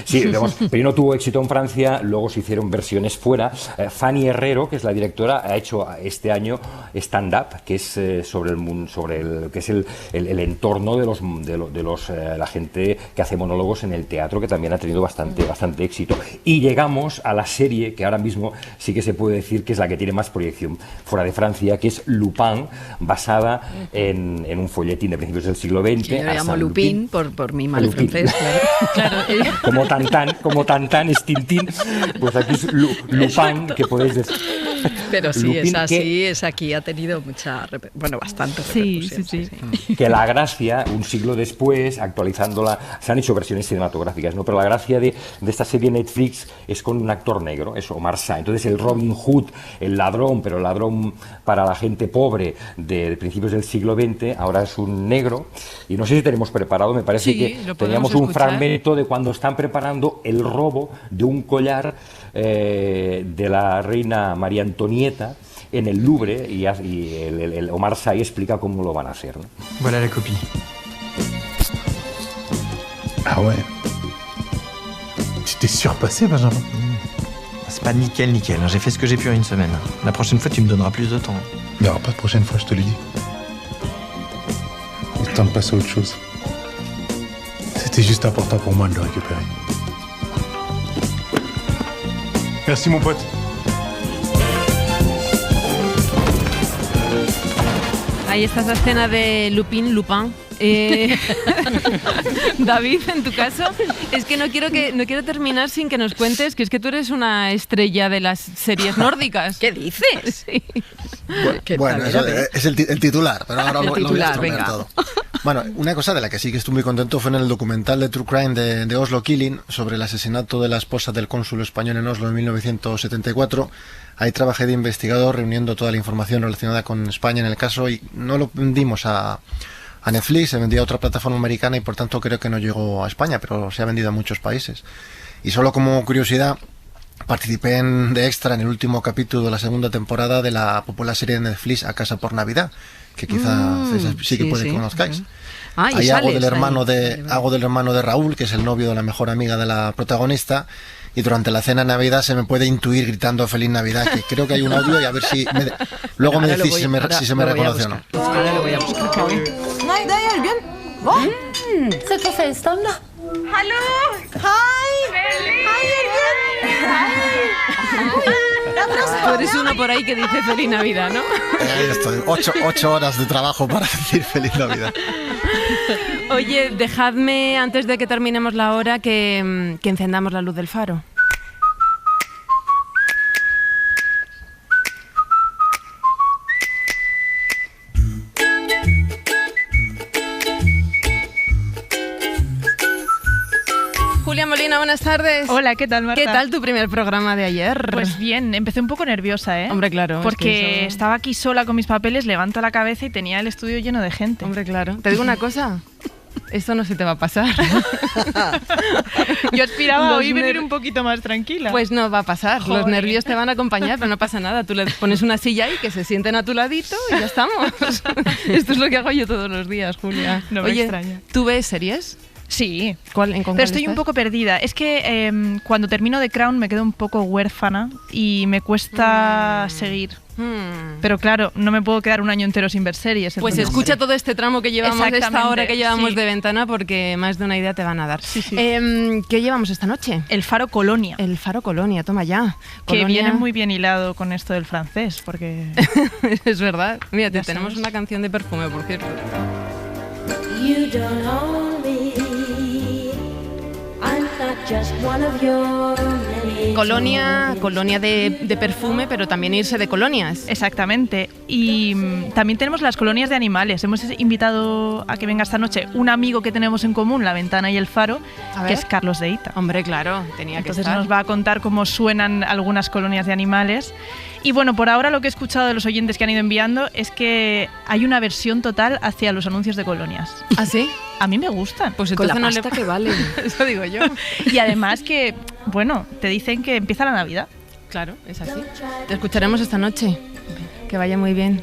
sí, digamos, primero tuvo éxito en Francia, luego se hicieron versiones fuera. Fanny Herrero, que es la directora, ha hecho este año Stand Up, que es sobre el entorno de la gente que hace monólogos en el teatro, que también ha tenido bastante éxito. Y llegamos a la serie que ahora mismo sí que se puede decir que es la que tiene más proyección fuera de Francia, que es Lupin, basada en un folletín de principios del siglo XX. Que yo le llamo Lupin por mi mal francés, claro. Como Tantan es Tintín, pues aquí es Lupin, que podéis decir. Pero sí, Lupin, es aquí, ha tenido bastante repercusión. Sí. Que la gracia, un siglo después, actualizándola, se han hecho versiones cinematográficas, ¿no? Pero la gracia de esta serie Netflix es con un actor negro, es Omar Sy. Entonces el Robin Hood, el ladrón, pero el ladrón para la gente pobre de principios del siglo XX, ahora es un negro. Y no sé si tenemos preparado, me parece que teníamos un fragmento de cuando están preparando el robo de un collar de la reina María Antonieta en el Louvre, y el Omar Sy explica cómo lo van a hacer, ¿no? Voilà la copie. Ah ouais. Tu t'es surpassé, Benjamin. C'est pas nickel, hein. J'ai fait ce que j'ai pu en une semaine. La prochaine fois, tu me donneras plus de temps. Il n'y aura pas de prochaine fois, je te le dis. Il est temps de passer à autre chose. C'était juste important pour moi de le récupérer. Merci, mon pote. Ahí está esa escena de Lupin. David, en tu caso, es que no quiero terminar sin que nos cuentes que es que tú eres una estrella de las series nórdicas. ¿Qué dices? Sí. Bueno, eso es el titular, pero ahora lo voy a venga. todo. Bueno, una cosa de la que sí que estuve muy contento fue en el documental de True Crime de Oslo Killing, sobre el asesinato de la esposa del cónsul español en Oslo en 1974. Ahí trabajé de investigador reuniendo toda la información relacionada con España en el caso, y no lo vendimos a Netflix, se vendía a otra plataforma americana y por tanto creo que no llegó a España, pero se ha vendido a muchos países. Y solo como curiosidad, participé de extra en el último capítulo de la segunda temporada de la popular serie de Netflix A Casa por Navidad, que quizá sí que puede que conozcáis. Ahí hago del hermano de Raúl, que es el novio de la mejor amiga de la protagonista, y durante la cena de Navidad se me puede intuir gritando Feliz Navidad, que creo que hay un audio, y a ver si luego me decís si se me reconoce o no. Ahora lo voy a buscar. Nej, det är Elbjörn. Va? Sätt på FaceTime då. Hallå! Hej! Hej Elbjörn! Tú eres uno por ahí que dice Feliz Navidad, ¿no? Ahí estoy, 8 horas de trabajo para decir Feliz Navidad. Oye, dejadme, antes de que terminemos la hora, que encendamos la luz del faro. Cristina, buenas tardes. Hola, ¿qué tal, Marta? ¿Qué tal tu primer programa de ayer? Pues bien, empecé un poco nerviosa, ¿eh? Hombre, claro. Porque estaba aquí sola con mis papeles, levanto la cabeza y tenía el estudio lleno de gente. Hombre, claro. Te digo una cosa. Esto no se te va a pasar. Yo aspiraba a hoy venir un poquito más tranquila. Pues no va a pasar. Joder. Los nervios te van a acompañar, pero no pasa nada. Tú le pones una silla ahí, que se sienten a tu ladito y ya estamos. Esto es lo que hago yo todos los días, Julia. No me extraña. ¿Tú ves series? Sí. Pero estoy un poco perdida. Es que cuando termino The Crown me quedo un poco huérfana y me cuesta seguir. Pero claro, no me puedo quedar un año entero sin ver series. Pues escucha todo este tramo que llevamos, esta hora que llevamos de ventana, porque más de una idea te van a dar. Sí. ¿Qué llevamos esta noche? El Faro Colonia. El Faro Colonia, toma ya. Que viene muy bien hilado con esto del francés, porque... Es verdad. Mira, tenemos una canción de Perfume, por cierto. You don't own me. I'm not just one of your many. Colonia de perfume, pero también irse de colonias. Exactamente. Y también tenemos las colonias de animales. Hemos invitado a que venga esta noche un amigo que tenemos en común, La Ventana y el Faro, que es Carlos de Ita. Hombre, claro, tenía que estar. Entonces nos va a contar cómo suenan algunas colonias de animales. Y bueno, por ahora lo que he escuchado de los oyentes que han ido enviando es que hay una versión total hacia los anuncios de colonias. ¿Ah, sí? A mí me gustan. Pues con la pasta que vale. Eso digo yo. Y además que, bueno, te dicen que empieza la Navidad. Claro, es así. Te escucharemos esta noche. Que vaya muy bien.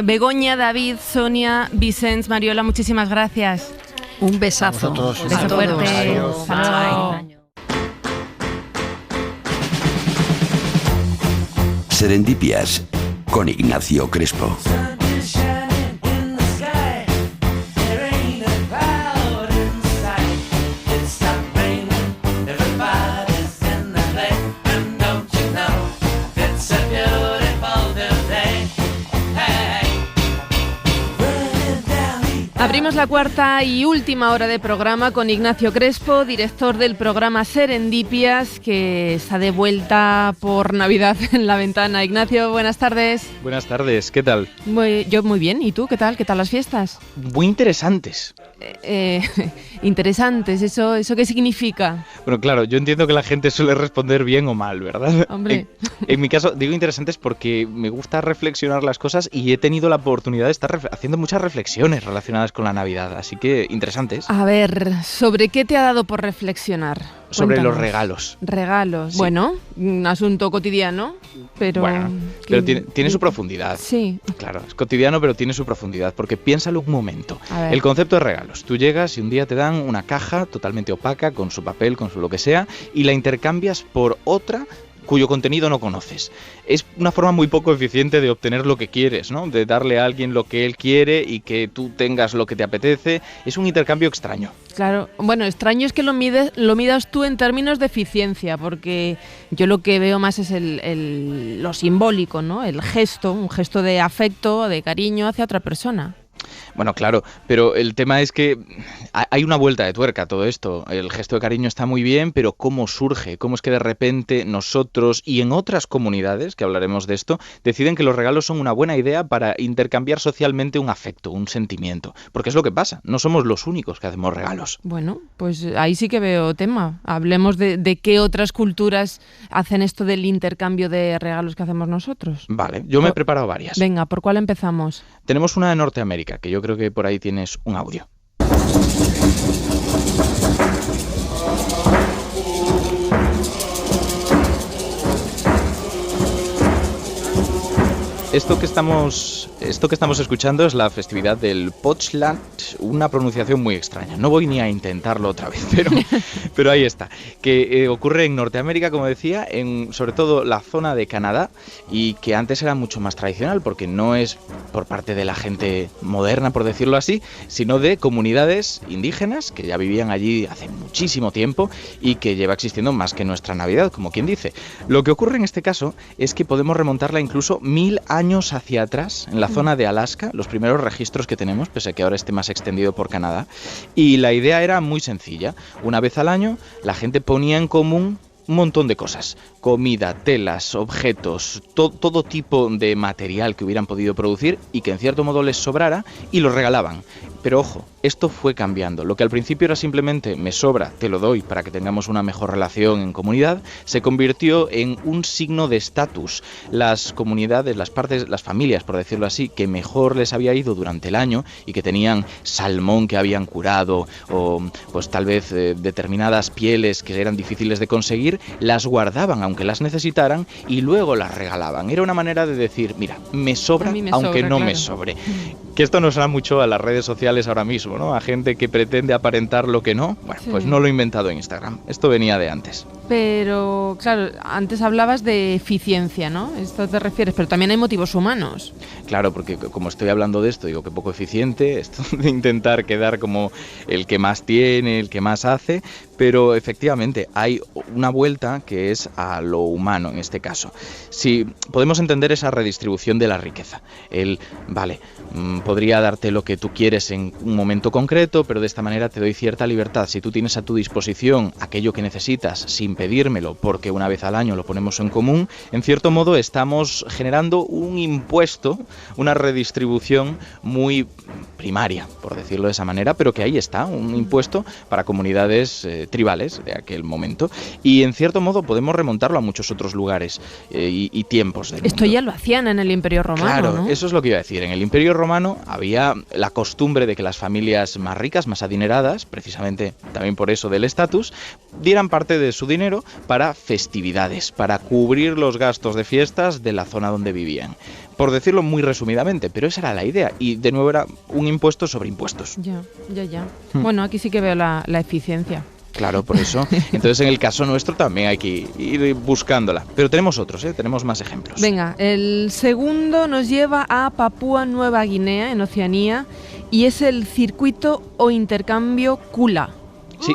Begoña, David, Sonia, Vicens, Mariola, muchísimas gracias. Un besazo. Un beso fuerte. Adiós. Serendipias con Ignacio Crespo. Abrimos la cuarta y última hora de programa con Ignacio Crespo, director del programa Serendipias, que está de vuelta por Navidad en La Ventana. Ignacio, buenas tardes. Buenas tardes, ¿qué tal? Yo muy bien, ¿y tú qué tal? ¿Qué tal las fiestas? Muy interesantes. Interesantes, ¿eso qué significa? Bueno, claro, yo entiendo que la gente suele responder bien o mal, ¿verdad? Hombre. En mi caso, digo interesantes porque me gusta reflexionar las cosas y he tenido la oportunidad de estar haciendo muchas reflexiones relacionadas con la Navidad, así que interesantes. A ver, ¿sobre qué te ha dado por reflexionar? Sobre Cuéntanos. los regalos. Regalos, Sí. Bueno, un asunto cotidiano, pero... Bueno, pero tiene su profundidad. Sí. Claro, es cotidiano, pero tiene su profundidad, porque piénsalo un momento. A ver. El concepto de regalos. Tú llegas y un día te dan una caja totalmente opaca, con su papel, con su lo que sea, y la intercambias por otra cuyo contenido no conoces. Es una forma muy poco eficiente de obtener lo que quieres, ¿no? De darle a alguien lo que él quiere y que tú tengas lo que te apetece. Es un intercambio extraño. Claro, bueno, extraño es que lo midas tú en términos de eficiencia, porque yo lo que veo más es lo simbólico, ¿no? El gesto, un gesto de afecto, de cariño hacia otra persona. Bueno, claro, pero el tema es que hay una vuelta de tuerca a todo esto. El gesto de cariño está muy bien, pero ¿cómo surge? ¿Cómo es que de repente nosotros y en otras comunidades, que hablaremos de esto, deciden que los regalos son una buena idea para intercambiar socialmente un afecto, un sentimiento? Porque es lo que pasa, no somos los únicos que hacemos regalos. Bueno, pues ahí sí que veo tema. Hablemos de qué otras culturas hacen esto del intercambio de regalos que hacemos nosotros. Vale, yo me he preparado varias. Venga, ¿por cuál empezamos? Tenemos una de Norteamérica, que yo creo que por ahí tienes un audio. Esto que estamos escuchando es la festividad del Potlatch, una pronunciación muy extraña. No voy ni a intentarlo otra vez, pero ahí está. Que ocurre en Norteamérica, como decía, en sobre todo la zona de Canadá, y que antes era mucho más tradicional porque no es por parte de la gente moderna, por decirlo así, sino de comunidades indígenas que ya vivían allí hace muchísimo tiempo y que lleva existiendo más que nuestra Navidad, como quien dice. Lo que ocurre en este caso es que podemos remontarla incluso 1000 años hacia atrás, en la zona de Alaska, los primeros registros que tenemos, pese a que ahora esté más extendido por Canadá. Y la idea era muy sencilla. Una vez al año, la gente ponía en común un montón de cosas: comida, telas, objetos, todo tipo de material que hubieran podido producir y que en cierto modo les sobrara, y los regalaban. Pero ojo, esto fue cambiando. Lo que al principio era simplemente me sobra, te lo doy para que tengamos una mejor relación en comunidad, se convirtió en un signo de estatus. Las comunidades, las familias, por decirlo así, que mejor les había ido durante el año y que tenían salmón que habían curado o pues tal vez determinadas pieles que eran difíciles de conseguir, las guardaban aunque las necesitaran y luego las regalaban. Era una manera de decir, mira, me sobra aunque no me sobre. Que esto nos da mucho a las redes sociales ahora mismo, ¿no? A gente que pretende aparentar lo que no. Bueno, pues no lo he inventado en Instagram. Esto venía de antes. Pero, claro, antes hablabas de eficiencia, ¿no? Esto te refieres, pero también hay motivos humanos. Claro, porque como estoy hablando de esto, digo que poco eficiente, esto de intentar quedar como el que más tiene, el que más hace, pero efectivamente hay una vuelta que es a lo humano en este caso. Si podemos entender esa redistribución de la riqueza, podría darte lo que tú quieres en un momento concreto, pero de esta manera te doy cierta libertad. Si tú tienes a tu disposición aquello que necesitas sin pedírmelo, porque una vez al año lo ponemos en común, en cierto modo estamos generando un impuesto, una redistribución muy primaria, por decirlo de esa manera, pero que ahí está, un impuesto para comunidades tribales de aquel momento. Y en cierto modo podemos remontarlo a muchos otros lugares y tiempos del Esto mundo. Ya lo hacían en el Imperio Romano, Claro, ¿no? eso es lo que iba a decir. En el Imperio Romano había la costumbre de que las familias más ricas, más adineradas, precisamente también por eso del estatus, dieran parte de su dinero para festividades, para cubrir los gastos de fiestas de la zona donde vivían. Por decirlo muy resumidamente, pero esa era la idea. Y de nuevo era un impuesto sobre impuestos. Ya. Bueno, aquí sí que veo la eficiencia. Claro, por eso. Entonces, en el caso nuestro también hay que ir buscándola. Pero tenemos otros, tenemos más ejemplos. Venga, el segundo nos lleva a Papúa Nueva Guinea, en Oceanía, y es el circuito o intercambio Kula. Sí.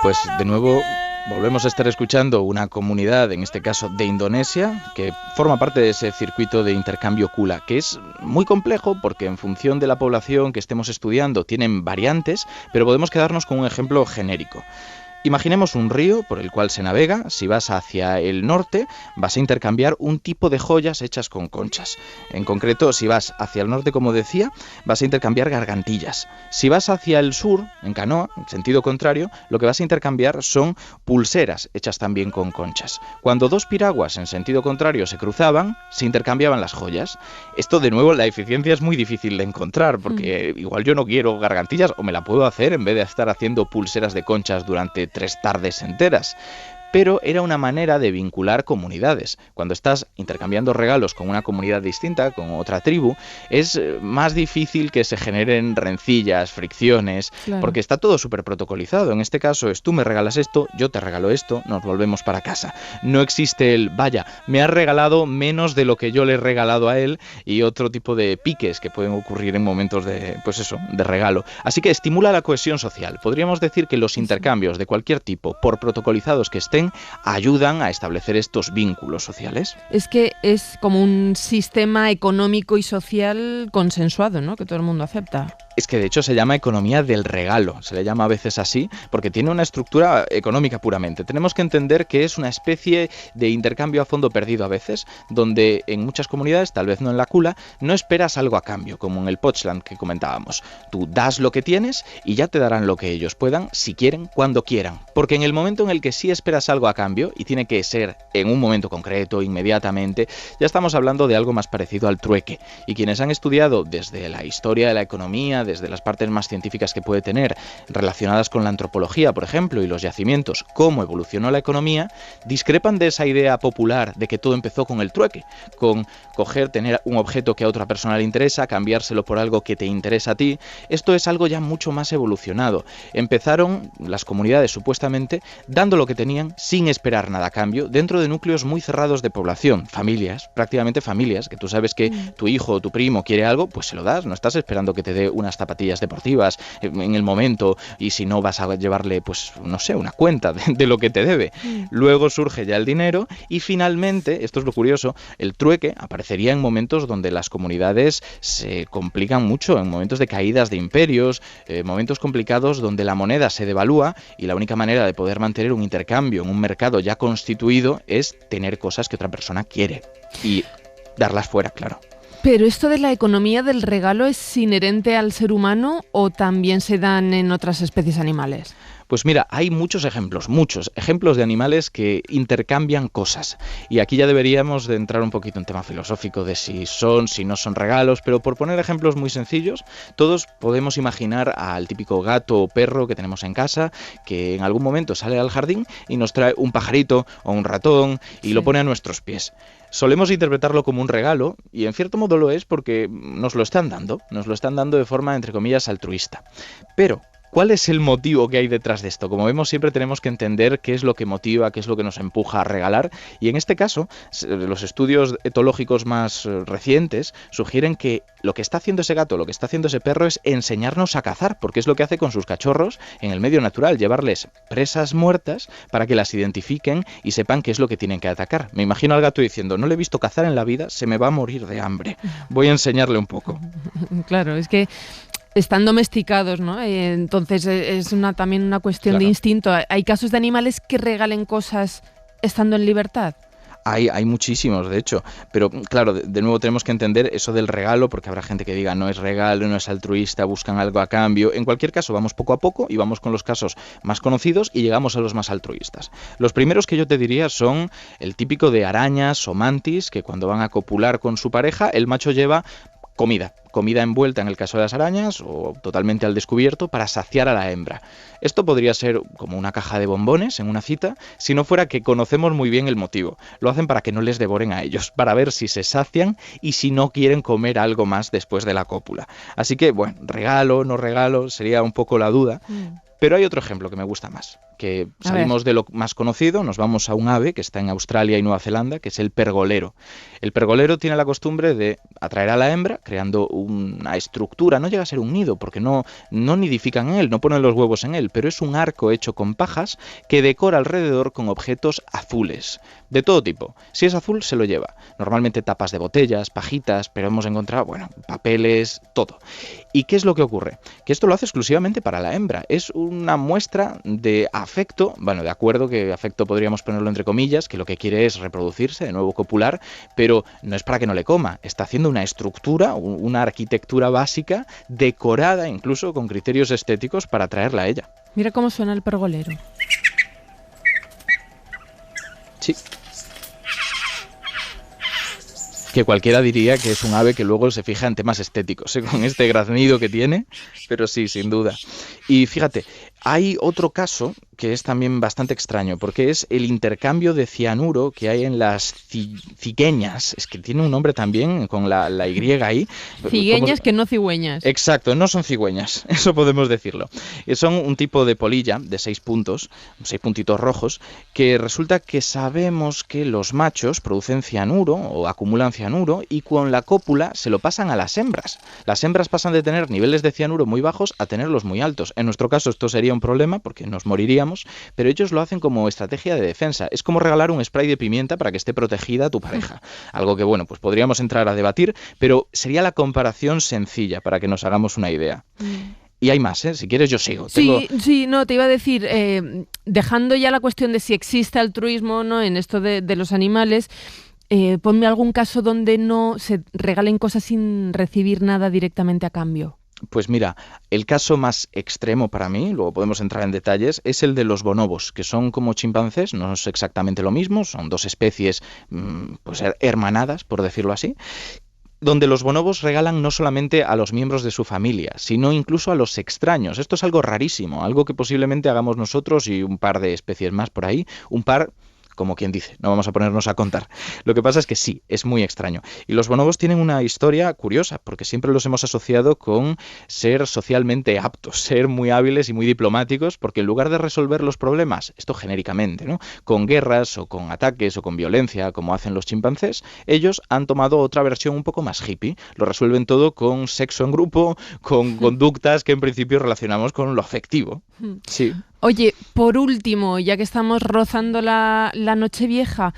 Pues de nuevo volvemos a estar escuchando una comunidad, en este caso de Indonesia, que forma parte de ese circuito de intercambio Kula, que es muy complejo porque en función de la población que estemos estudiando tienen variantes, pero podemos quedarnos con un ejemplo genérico. Imaginemos un río por el cual se navega. Si vas hacia el norte, vas a intercambiar un tipo de joyas hechas con conchas. En concreto, si vas hacia el norte, como decía, vas a intercambiar gargantillas. Si vas hacia el sur, en canoa, en sentido contrario, lo que vas a intercambiar son pulseras hechas también con conchas. Cuando dos piraguas en sentido contrario se cruzaban, se intercambiaban las joyas. Esto, de nuevo, la eficiencia es muy difícil de encontrar, porque igual yo no quiero gargantillas, o me la puedo hacer en vez de estar haciendo pulseras de conchas durante 3 tardes enteras. Pero era una manera de vincular comunidades. Cuando estás intercambiando regalos con una comunidad distinta, con otra tribu, es más difícil que se generen rencillas, fricciones, claro, porque está todo súper protocolizado. En este caso es tú me regalas esto, yo te regalo esto, nos volvemos para casa. No existe el, vaya, me has regalado menos de lo que yo le he regalado a él, y otro tipo de piques que pueden ocurrir en momentos de, pues eso, de regalo. Así que estimula la cohesión social. Podríamos decir que los intercambios de cualquier tipo, por protocolizados que estén, ayudan a establecer estos vínculos sociales. Es que es como un sistema económico y social consensuado, ¿no? Que todo el mundo acepta. Es que de hecho se llama economía del regalo, se le llama a veces así, porque tiene una estructura económica puramente. Tenemos que entender que es una especie de intercambio a fondo perdido a veces, donde en muchas comunidades, tal vez no en la Kula, no esperas algo a cambio, como en el Pochland que comentábamos. Tú das lo que tienes y ya te darán lo que ellos puedan, si quieren, cuando quieran. Porque en el momento en el que sí esperas algo a cambio, y tiene que ser en un momento concreto, inmediatamente, ya estamos hablando de algo más parecido al trueque. Y quienes han estudiado desde la historia de la economía, desde las partes más científicas que puede tener, relacionadas con la antropología, por ejemplo, y los yacimientos, cómo evolucionó la economía, discrepan de esa idea popular de que todo empezó con el trueque, con coger, tener un objeto que a otra persona le interesa, cambiárselo por algo que te interesa a ti. Esto es algo ya mucho más evolucionado. Empezaron las comunidades supuestamente dando lo que tenían sin esperar nada a cambio, dentro de núcleos muy cerrados de población, familias, prácticamente familias, que tú sabes que tu hijo o tu primo quiere algo, pues se lo das, no estás esperando que te dé una unas zapatillas deportivas en el momento, y si no vas a llevarle, pues no sé, una cuenta de lo que te debe. Luego surge ya el dinero y finalmente, esto es lo curioso, el trueque aparecería en momentos donde las comunidades se complican mucho, en momentos de caídas de imperios, momentos complicados donde la moneda se devalúa y la única manera de poder mantener un intercambio en un mercado ya constituido es tener cosas que otra persona quiere y darlas fuera, claro. Pero esto de la economía del regalo es inherente al ser humano o también se dan en otras especies animales. Pues mira, hay muchos ejemplos de animales que intercambian cosas. Y aquí ya deberíamos de entrar un poquito en tema filosófico de si no son regalos, pero por poner ejemplos muy sencillos, todos podemos imaginar al típico gato o perro que tenemos en casa, que en algún momento sale al jardín y nos trae un pajarito o un ratón y lo pone a nuestros pies. Solemos interpretarlo como un regalo y en cierto modo lo es porque nos lo están dando de forma, entre comillas, altruista. Pero ¿cuál es el motivo que hay detrás de esto? Como vemos, siempre tenemos que entender qué es lo que motiva, qué es lo que nos empuja a regalar. Y en este caso, los estudios etológicos más recientes sugieren que lo que está haciendo ese gato, lo que está haciendo ese perro es enseñarnos a cazar, porque es lo que hace con sus cachorros en el medio natural, llevarles presas muertas para que las identifiquen y sepan qué es lo que tienen que atacar. Me imagino al gato diciendo, no le he visto cazar en la vida, se me va a morir de hambre. Voy a enseñarle un poco. Claro, es que están domesticados, ¿no? Entonces es también una cuestión de instinto. ¿Hay casos de animales que regalen cosas estando en libertad? Hay muchísimos, de hecho, pero claro, de nuevo tenemos que entender eso del regalo, porque habrá gente que diga no es regalo, no es altruista, buscan algo a cambio. En cualquier caso, vamos poco a poco y vamos con los casos más conocidos y llegamos a los más altruistas. Los primeros que yo te diría son el típico de arañas o mantis, que cuando van a copular con su pareja, el macho lleva comida envuelta en el caso de las arañas o totalmente al descubierto para saciar a la hembra. Esto podría ser como una caja de bombones en una cita, si no fuera que conocemos muy bien el motivo. Lo hacen para que no les devoren a ellos, para ver si se sacian y si no quieren comer algo más después de la cópula. Así que, bueno, regalo, no regalo, sería un poco la duda. Pero hay otro ejemplo que me gusta más, que salimos de lo más conocido, nos vamos a un ave que está en Australia y Nueva Zelanda, que es el pergolero. El pergolero tiene la costumbre de atraer a la hembra creando una estructura, no llega a ser un nido porque no nidifican en él, no ponen los huevos en él, pero es un arco hecho con pajas que decora alrededor con objetos azules, de todo tipo. Si es azul, se lo lleva. Normalmente tapas de botellas, pajitas, pero hemos encontrado, papeles, todo. ¿Y qué es lo que ocurre? Que esto lo hace exclusivamente para la hembra. Es una muestra de afecto, de acuerdo que afecto podríamos ponerlo entre comillas, que lo que quiere es reproducirse, de nuevo copular, pero no es para que no le coma. Está haciendo una estructura, una arquitectura básica, decorada incluso con criterios estéticos para atraerla a ella. Mira cómo suena el pergolero. Sí. Que cualquiera diría que es un ave que luego se fija en temas estéticos, con este graznido que tiene, pero sí, sin duda. Y fíjate, hay otro caso que es también bastante extraño, porque es el intercambio de cianuro que hay en las cigüeñas. Es que tiene un nombre también con la Y ahí. Cigüeñas que no cigüeñas. Exacto, no son cigüeñas, eso podemos decirlo. Son un tipo de polilla de 6 puntos, 6 puntitos rojos, que resulta que sabemos que los machos producen cianuro o acumulan cianuro y con la cópula se lo pasan a las hembras. Las hembras pasan de tener niveles de cianuro muy bajos a tenerlos muy altos. En nuestro caso esto sería un problema porque nos moriríamos, pero ellos lo hacen como estrategia de defensa. Es como regalar un spray de pimienta para que esté protegida tu pareja. Algo que, pues podríamos entrar a debatir, pero sería la comparación sencilla para que nos hagamos una idea. Y hay más, si quieres yo sigo. Sí, no, te iba a decir, dejando ya la cuestión de si existe altruismo o no en esto de los animales, ponme algún caso donde no se regalen cosas sin recibir nada directamente a cambio. Pues mira, el caso más extremo para mí, luego podemos entrar en detalles, es el de los bonobos, que son como chimpancés, no es exactamente lo mismo, son dos especies hermanadas, por decirlo así, donde los bonobos regalan no solamente a los miembros de su familia, sino incluso a los extraños. Esto es algo rarísimo, algo que posiblemente hagamos nosotros y un par de especies más por ahí, un par como quien dice, no vamos a ponernos a contar. Lo que pasa es que sí, es muy extraño. Y los bonobos tienen una historia curiosa, porque siempre los hemos asociado con ser socialmente aptos, ser muy hábiles y muy diplomáticos, porque en lugar de resolver los problemas, esto genéricamente, ¿no?, con guerras o con ataques o con violencia, como hacen los chimpancés, ellos han tomado otra versión un poco más hippie. Lo resuelven todo con sexo en grupo, con conductas que en principio relacionamos con lo afectivo. Sí. Oye, por último, ya que estamos rozando la Nochevieja,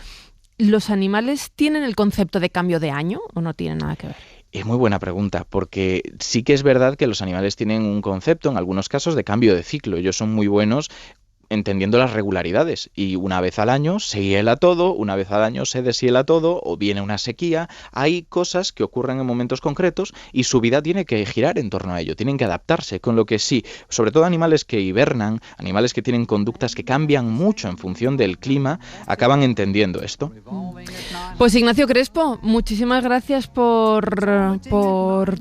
¿los animales tienen el concepto de cambio de año o no tienen nada que ver? Es muy buena pregunta, porque sí que es verdad que los animales tienen un concepto, en algunos casos, de cambio de ciclo. Ellos son muy buenos entendiendo las regularidades, y una vez al año se hiela todo, una vez al año se deshiela todo, o viene una sequía. Hay cosas que ocurren en momentos concretos y su vida tiene que girar en torno a ello, tienen que adaptarse, con lo que sí, sobre todo animales que hibernan, animales que tienen conductas que cambian mucho en función del clima, acaban entendiendo esto. Pues Ignacio Crespo, muchísimas gracias por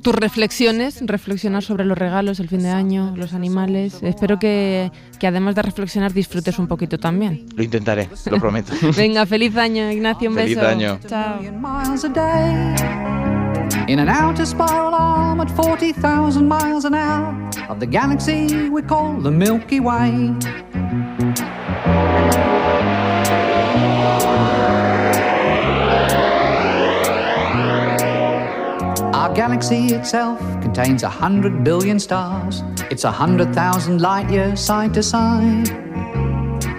tus reflexionar sobre los regalos, el fin de año, los animales. Espero que además de reflexionar disfrutes un poquito también. Lo intentaré, lo prometo. Venga, feliz año, Ignacio, un feliz beso. Año. Chao. In an outer spiral arm at 40,000 miles an hour of the galaxy we call the Milky Way. Our galaxy itself contains 100 billion stars. It's 100,000 light years side to side.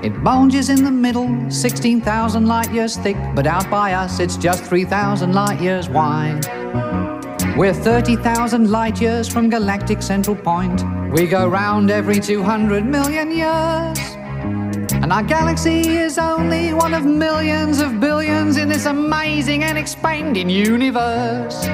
It bulges in the middle, 16,000 light years thick, but out by us it's just 3,000 light years wide. We're 30,000 light years from galactic central point. We go round every 200 million years. And our galaxy is only one of millions of billions in this amazing and expanding universe.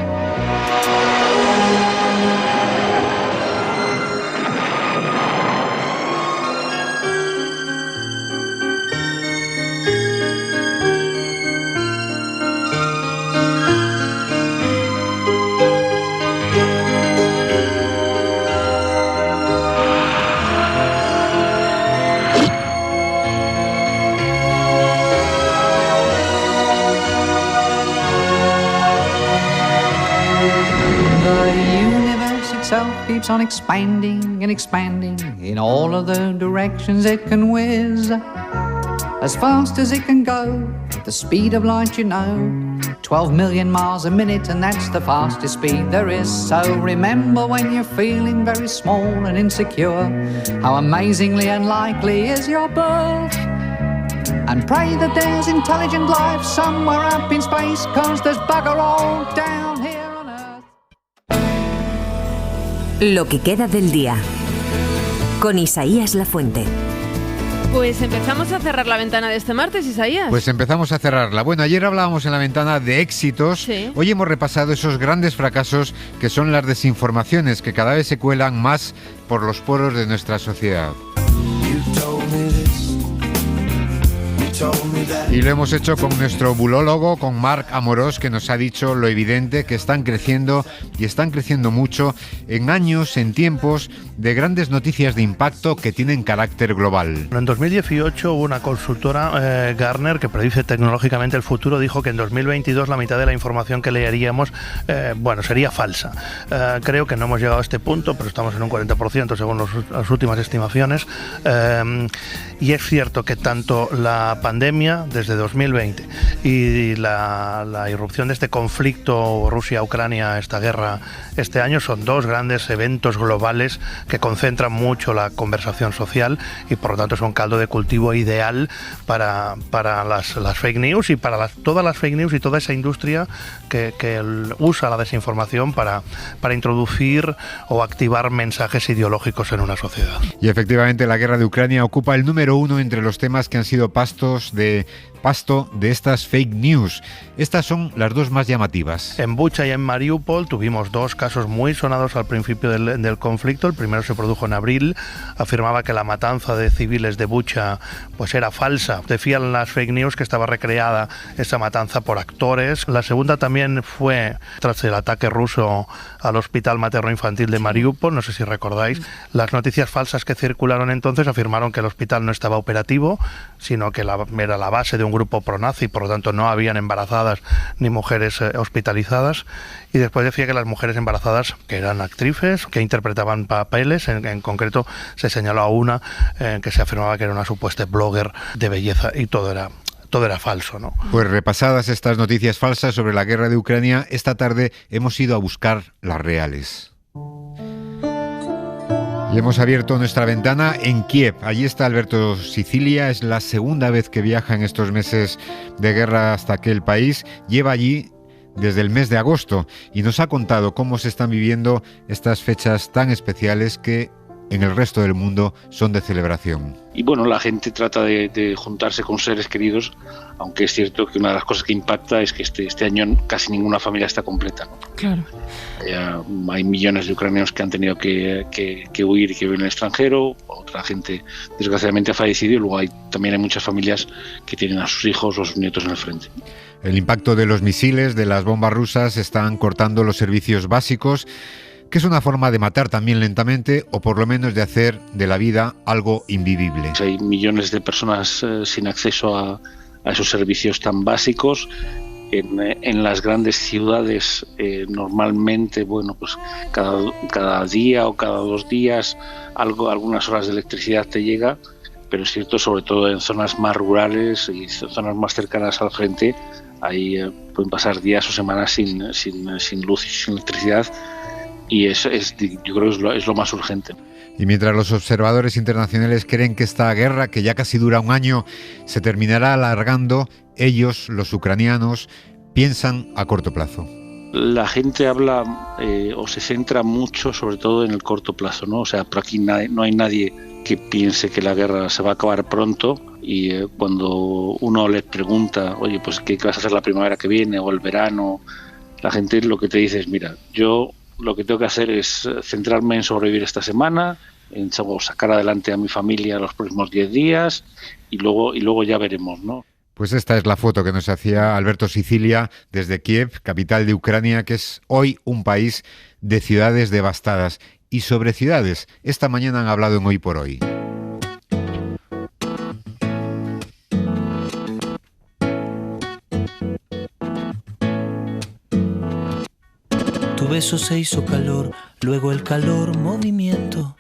Keeps on expanding and expanding in all of the directions it can whiz. As fast as it can go, at the speed of light, you know, 12 million miles a minute, and that's the fastest speed there is. So remember when you're feeling very small and insecure, how amazingly unlikely is your birth. And pray that there's intelligent life somewhere up in space, 'cause there's bugger all down here. Lo que queda del día, con Isaías Lafuente. Pues empezamos a cerrar la ventana de este martes, Isaías. Pues empezamos a cerrarla. Bueno, ayer hablábamos en la ventana de éxitos. Sí. Hoy hemos repasado esos grandes fracasos que son las desinformaciones, que cada vez se cuelan más por los poros de nuestra sociedad. Y lo hemos hecho con nuestro bulólogo, con Marc Amorós, que nos ha dicho lo evidente, que están creciendo y están creciendo mucho en años, en tiempos de grandes noticias de impacto que tienen carácter global. En 2018 hubo una consultora, Gartner, que predice tecnológicamente el futuro, dijo que en 2022 la mitad de la información que leeríamos, sería falsa. Creo que no hemos llegado a este punto, pero estamos en un 40% según las últimas estimaciones. Y es cierto que tanto la pandemia desde 2020 y la irrupción de este conflicto Rusia-Ucrania, esta guerra este año, son dos grandes eventos globales que concentran mucho la conversación social y por lo tanto son caldo de cultivo ideal para las fake news y para todas las fake news y toda esa industria que usa la desinformación para introducir o activar mensajes ideológicos en una sociedad. Y efectivamente la guerra de Ucrania ocupa el número uno entre los temas que han sido pasto de estas fake news. Estas son las dos más llamativas. En Bucha y en Mariupol tuvimos dos casos muy sonados al principio del conflicto. El primero se produjo en abril. Afirmaba que la matanza de civiles de Bucha pues era falsa. Decían las fake news que estaba recreada esa matanza por actores. La segunda también fue tras el ataque ruso al hospital materno-infantil de Mariupol. No sé si recordáis. Las noticias falsas que circularon entonces afirmaron que el hospital no estaba operativo, sino que era la la base de un grupo pronazi, por lo tanto no habían embarazadas ni mujeres hospitalizadas. Y después decía que las mujeres embarazadas, que eran actrices, que interpretaban papeles, en concreto se señaló a una que se afirmaba que era una supuesta blogger de belleza, y todo era falso, ¿no? Pues repasadas estas noticias falsas sobre la guerra de Ucrania, esta tarde hemos ido a buscar las reales. Y hemos abierto nuestra ventana en Kiev. Allí está Alberto Sicilia. Es la segunda vez que viaja en estos meses de guerra hasta aquel país. Lleva allí desde el mes de agosto y nos ha contado cómo se están viviendo estas fechas tan especiales que en el resto del mundo son de celebración. Y bueno, la gente trata de juntarse con seres queridos, aunque es cierto que una de las cosas que impacta es que este año casi ninguna familia está completa, ¿no? Claro. Hay millones de ucranianos que han tenido que huir y que viven en el extranjero, otra gente desgraciadamente ha fallecido, y luego también hay muchas familias que tienen a sus hijos o a sus nietos en el frente. El impacto de los misiles, de las bombas rusas, están cortando los servicios básicos, que es una forma de matar también lentamente, o por lo menos de hacer de la vida algo invivible. Hay millones de personas sin acceso a esos servicios tan básicos. En las grandes ciudades normalmente, bueno, pues cada día o cada 2 días algunas horas de electricidad te llega, pero es cierto, sobre todo en zonas más rurales y zonas más cercanas al frente, ahí pueden pasar días o semanas sin luz y sin electricidad. Y yo creo que es lo más urgente. Y mientras los observadores internacionales creen que esta guerra, que ya casi dura un año, se terminará alargando, ellos, los ucranianos, piensan a corto plazo. La gente habla o se centra mucho sobre todo en el corto plazo, ¿no? O sea, por aquí no hay nadie que piense que la guerra se va a acabar pronto, y cuando uno les pregunta, oye, pues ¿qué vas a hacer la primavera que viene o el verano? La gente lo que te dice es, mira, yo lo que tengo que hacer es centrarme en sobrevivir esta semana, en sacar adelante a mi familia los próximos 10 días y luego ya veremos, ¿no? Pues esta es la foto que nos hacía Alberto Sicilia desde Kiev, capital de Ucrania, que es hoy un país de ciudades devastadas. Y sobre ciudades, esta mañana han hablado en Hoy por Hoy. Tu beso se hizo calor, luego el calor movimiento,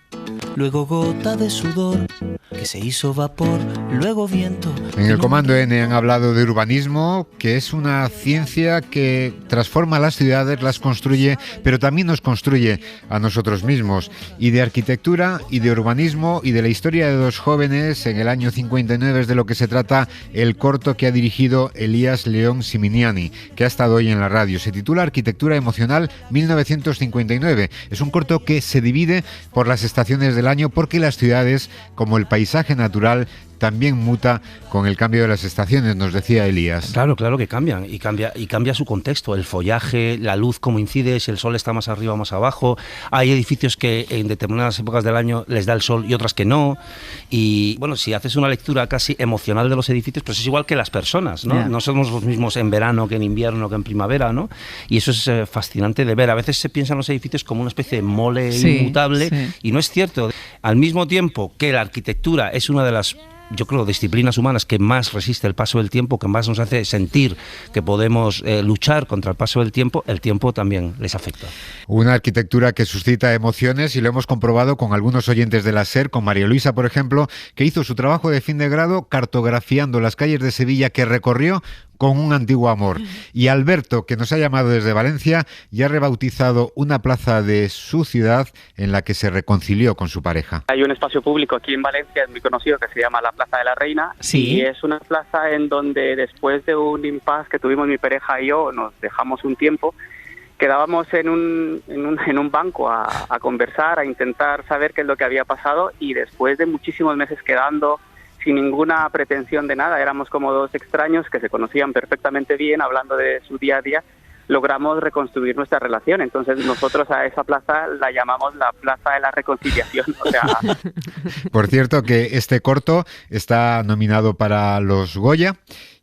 luego gota de sudor que se hizo vapor, luego viento. En el Comando N han hablado de urbanismo, que es una ciencia que transforma las ciudades, las construye, pero también nos construye a nosotros mismos. Y de arquitectura y de urbanismo y de la historia de 2 jóvenes en el año 59 es de lo que se trata el corto que ha dirigido Elías León Siminiani, que ha estado hoy en la radio. Se titula Arquitectura Emocional 1959. Es un corto que se divide por las estaciones del año, porque las ciudades, como el paisaje natural, también muta con el cambio de las estaciones, nos decía Elías. Claro que cambian, y cambia su contexto, el follaje, la luz, cómo incide, si el sol está más arriba o más abajo. Hay edificios que en determinadas épocas del año les da el sol y otras que no. Y bueno, si haces una lectura casi emocional de los edificios, pues es igual que las personas, ¿no? Yeah. No somos los mismos en verano que en invierno que en primavera, ¿no? Y eso es fascinante de ver. A veces se piensan los edificios como una especie de mole inmutable, y no es cierto. Al mismo tiempo que la arquitectura es una de las, yo creo, disciplinas humanas que más resiste el paso del tiempo, que más nos hace sentir que podemos luchar contra el paso del tiempo, el tiempo también les afecta. Una arquitectura que suscita emociones, y lo hemos comprobado con algunos oyentes de la SER, con María Luisa, por ejemplo, que hizo su trabajo de fin de grado cartografiando las calles de Sevilla que recorrió con un antiguo amor. Y Alberto, que nos ha llamado desde Valencia, ya ha rebautizado una plaza de su ciudad en la que se reconcilió con su pareja. Hay un espacio público aquí en Valencia, es muy conocido, que se llama la Plaza de la Reina. Sí. Y es una plaza en donde, después de un impasse que tuvimos mi pareja y yo, nos dejamos un tiempo, quedábamos en un banco a conversar, a intentar saber qué es lo que había pasado, y después de muchísimos meses quedando sin ninguna pretensión de nada, éramos como 2 extraños que se conocían perfectamente bien, hablando de su día a día, logramos reconstruir nuestra relación. Entonces nosotros a esa plaza la llamamos la Plaza de la Reconciliación. O sea... Por cierto, que este corto está nominado para los Goya,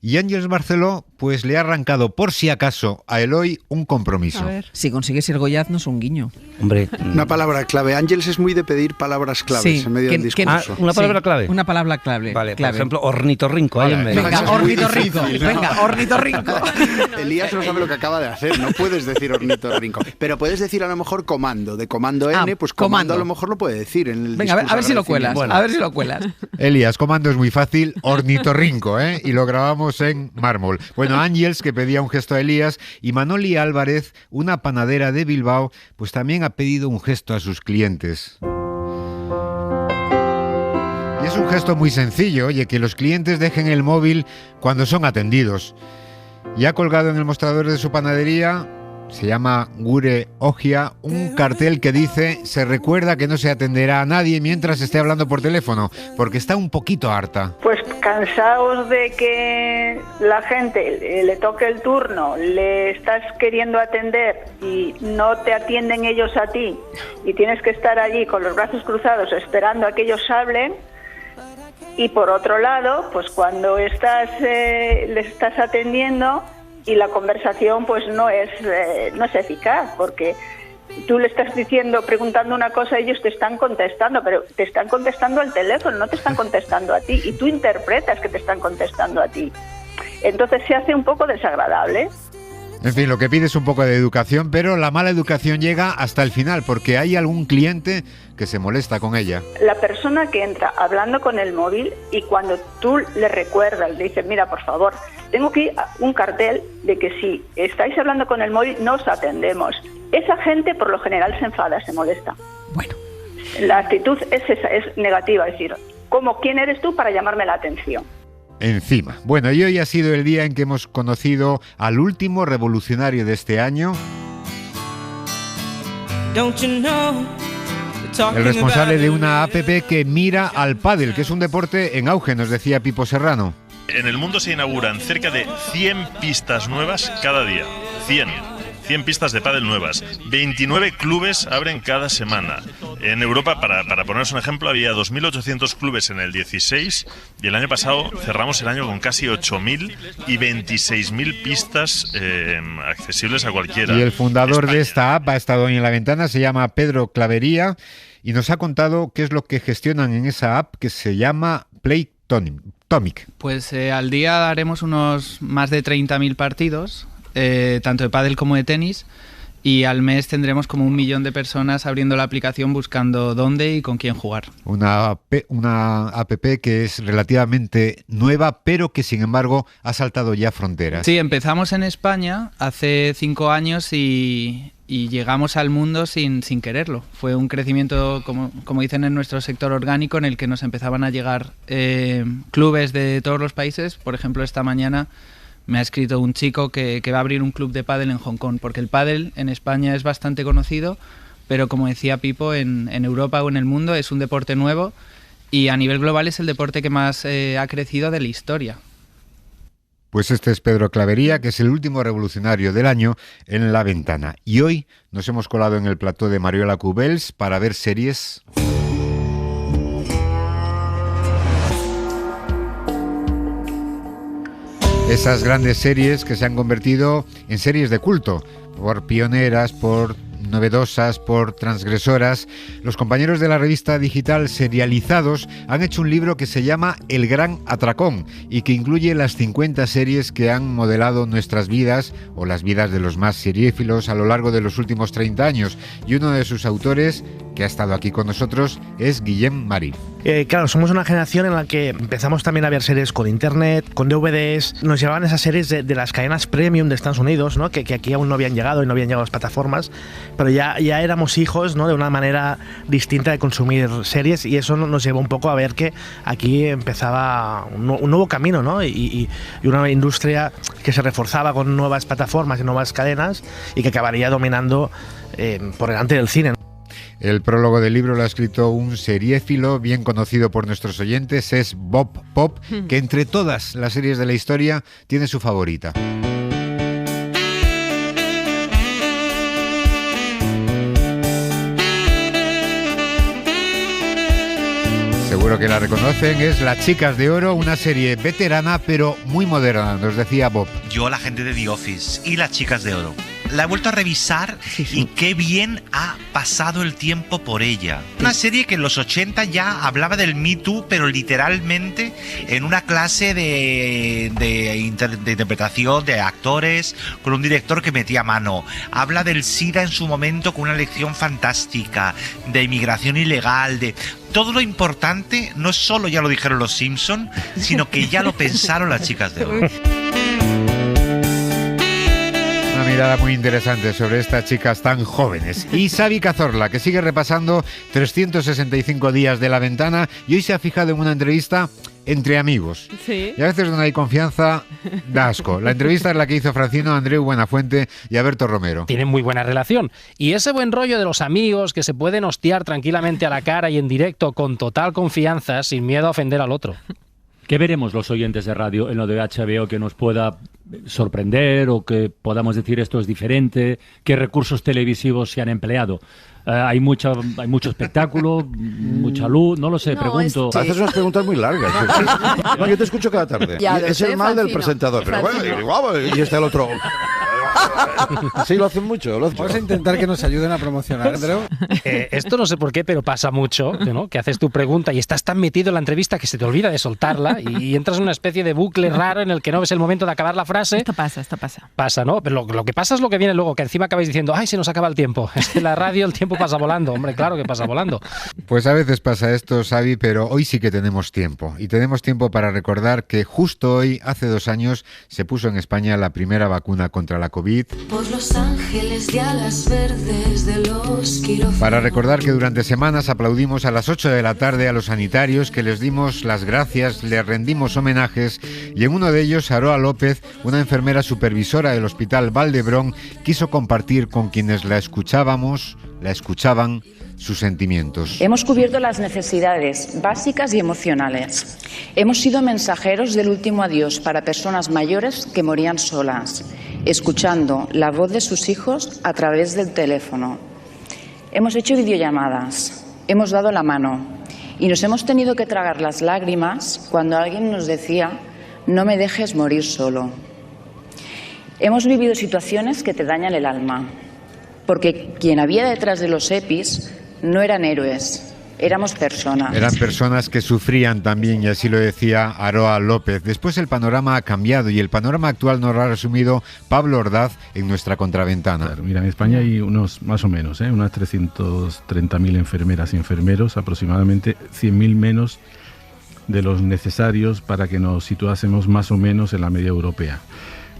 Y Ángeles Barceló pues le ha arrancado por si acaso a Eloy un compromiso. A ver. Si consigues ir Goya, haznos un guiño. Hombre, una palabra clave. Ángeles es muy de pedir palabras claves en medio del discurso. ¿Una palabra clave? Una palabra clave. Vale, por ejemplo, ornitorrinco. Ahí en medio. Venga, ornitorrinco. Venga, ornitorrinco. Elías no sabe lo que acaba de hacer. No puedes decir ornitorrinco. Pero puedes decir a lo mejor comando. De comando N, pues comando a lo mejor lo puede decir en el Venga, a ver si lo cuelas. Bueno. A ver si lo cuelas. Elías, comando es muy fácil. Ornitorrinco, ¿eh? Y lo grabamos en mármol. Bueno, Ángeles, que pedía un gesto a Elías, y Manoli Álvarez, una panadera de Bilbao, pues también ha pedido un gesto a sus clientes. Y es un gesto muy sencillo, oye, que los clientes dejen el móvil cuando son atendidos. Y ha colgado en el mostrador de su panadería, se llama Gure Ogia, un cartel que dice: se recuerda que no se atenderá a nadie mientras esté hablando por teléfono, porque está un poquito harta. Pues cansados de que la gente le toque el turno, le estás queriendo atender y no te atienden ellos a ti y tienes que estar allí con los brazos cruzados esperando a que ellos hablen. Y por otro lado, pues cuando les estás atendiendo y la conversación pues no es eficaz, porque tú le estás preguntando una cosa, ellos te están contestando, pero te están contestando al teléfono, no te están contestando a ti, y tú interpretas que te están contestando a ti. Entonces se hace un poco desagradable. En fin, lo que pide es un poco de educación, pero la mala educación llega hasta el final, porque hay algún cliente que se molesta con ella. La persona que entra hablando con el móvil y cuando tú le recuerdas, le dices: mira, por favor, tengo aquí un cartel de que si estáis hablando con el móvil no os atendemos. Esa gente por lo general se enfada, se molesta. Bueno. La actitud es esa, es negativa, es decir, ¿quién eres tú para llamarme la atención? Encima. Bueno, y hoy ha sido el día en que hemos conocido al último revolucionario de este año. El responsable de una app que mira al pádel, que es un deporte en auge, nos decía Pipo Serrano. En el mundo se inauguran cerca de 100 pistas nuevas cada día. 100 pistas de pádel nuevas. 29 clubes abren cada semana. En Europa, para poneros un ejemplo, había 2.800 clubes en el 16 y el año pasado cerramos el año con casi 8.000 y 26.000 pistas accesibles a cualquiera. Y el fundador de esta app ha estado hoy en La Ventana, se llama Pedro Clavería, y nos ha contado qué es lo que gestionan en esa app que se llama Playtomic. Pues al día haremos unos más de 30.000 partidos, tanto de pádel como de tenis, y al mes tendremos como 1 millón de personas abriendo la aplicación buscando dónde y con quién jugar. Una app que es relativamente nueva, pero que sin embargo ha saltado ya fronteras. Sí, empezamos en España hace 5 años y llegamos al mundo sin quererlo. Fue un crecimiento, como dicen en nuestro sector orgánico, en el que nos empezaban a llegar clubes de todos los países. Por ejemplo, esta mañana me ha escrito un chico que va a abrir un club de pádel en Hong Kong, porque el pádel en España es bastante conocido, pero como decía Pipo, en Europa o en el mundo es un deporte nuevo y a nivel global es el deporte que más ha crecido de la historia. Pues este es Pedro Clavería, que es el último revolucionario del año en La Ventana. Y hoy nos hemos colado en el plató de Mariola Cubels para ver series. Esas grandes series que se han convertido en series de culto, por pioneras, por novedosas, por transgresoras. Los compañeros de la revista digital Serializados han hecho un libro que se llama El Gran Atracón y que incluye las 50 series que han modelado nuestras vidas o las vidas de los más seriéfilos a lo largo de los últimos 30 años. Y uno de sus autores, que ha estado aquí con nosotros, es Guillem Marí. Claro, somos una generación en la que empezamos también a ver series con internet, con DVDs. Nos llevaban esas series de las cadenas premium de Estados Unidos, ¿no? que aquí aún no habían llegado y no habían llegado a las plataformas, pero ya éramos hijos, ¿no? de una manera distinta de consumir series, y eso nos llevó un poco a ver que aquí empezaba un nuevo camino, ¿no? y una industria que se reforzaba con nuevas plataformas y nuevas cadenas y que acabaría dominando por delante del cine. El prólogo del libro lo ha escrito un seriéfilo bien conocido por nuestros oyentes, es Bob Pop, que entre todas las series de la historia tiene su favorita. Seguro seguro que la reconocen, es Las Chicas de Oro, una serie veterana pero muy moderna, nos decía Bob. Yo, la gente de The Office y Las Chicas de Oro. La he vuelto a revisar y qué bien ha pasado el tiempo por ella. Una serie que en los 80 ya hablaba del Me Too, pero literalmente en una clase de interpretación de actores con un director que metía mano. Habla del SIDA en su momento con una lección fantástica, de inmigración ilegal, de... Todo lo importante no es solo ya lo dijeron los Simpson, sino que ya lo pensaron Las Chicas de Oro. Una mirada muy interesante sobre estas chicas tan jóvenes. Y Xavi Cazorla, que sigue repasando 365 días de La Ventana y hoy se ha fijado en una entrevista entre amigos. Sí. Y a veces donde hay confianza, da asco. La entrevista es la que hizo Francino, Andreu Buenafuente y Alberto Romero. Tienen muy buena relación. Y ese buen rollo de los amigos que se pueden hostiar tranquilamente a la cara y en directo con total confianza, sin miedo a ofender al otro. ¿Qué veremos los oyentes de radio en lo de HBO que nos pueda sorprender o que podamos decir esto es diferente? ¿Qué recursos televisivos se han empleado? Hay mucho espectáculo, mucha luz, no lo sé, pregunto. Haces unas preguntas muy largas. No, yo te escucho cada tarde. Es el mal del presentador. Pero bueno, y está el otro... Sí, lo hacen mucho. Vamos a intentar que nos ayuden a promocionar, Andreu. Esto no sé por qué, pero pasa mucho, ¿no? Que haces tu pregunta y estás tan metido en la entrevista que se te olvida de soltarla y entras en una especie de bucle raro en el que no ves el momento de acabar la frase. Esto pasa. Pasa, ¿no? Pero lo que pasa es lo que viene luego, que encima acabáis diciendo, ¡ay, se nos acaba el tiempo! Es que en la radio el tiempo pasa volando. Hombre, claro que pasa volando. Pues a veces pasa esto, Xavi, pero hoy sí que tenemos tiempo. Y tenemos tiempo para recordar que justo hoy, hace 2 años, se puso en España la primera vacuna contra la COVID. Por los ángeles de alas verdes de los quirófanos. Para recordar que durante semanas aplaudimos a las 8 de la tarde a los sanitarios, que les dimos las gracias, les rendimos homenajes, y en uno de ellos, Aroa López, una enfermera supervisora del Hospital Valdebrón, quiso compartir con quienes la escuchaban, sus sentimientos. Hemos cubierto las necesidades básicas y emocionales. Hemos sido mensajeros del último adiós para personas mayores que morían solas, escuchando la voz de sus hijos a través del teléfono. Hemos hecho videollamadas, hemos dado la mano y nos hemos tenido que tragar las lágrimas cuando alguien nos decía: no me dejes morir solo. Hemos vivido situaciones que te dañan el alma, porque quien había detrás de los EPIs no eran héroes, éramos personas. Eran personas que sufrían también, y así lo decía Aroa López. Después el panorama ha cambiado y el panorama actual nos lo ha resumido Pablo Ordaz en nuestra contraventana. Claro, mira, en España hay unos, más o menos, unas 330.000 enfermeras y enfermeros, aproximadamente 100.000 menos de los necesarios para que nos situásemos más o menos en la media europea.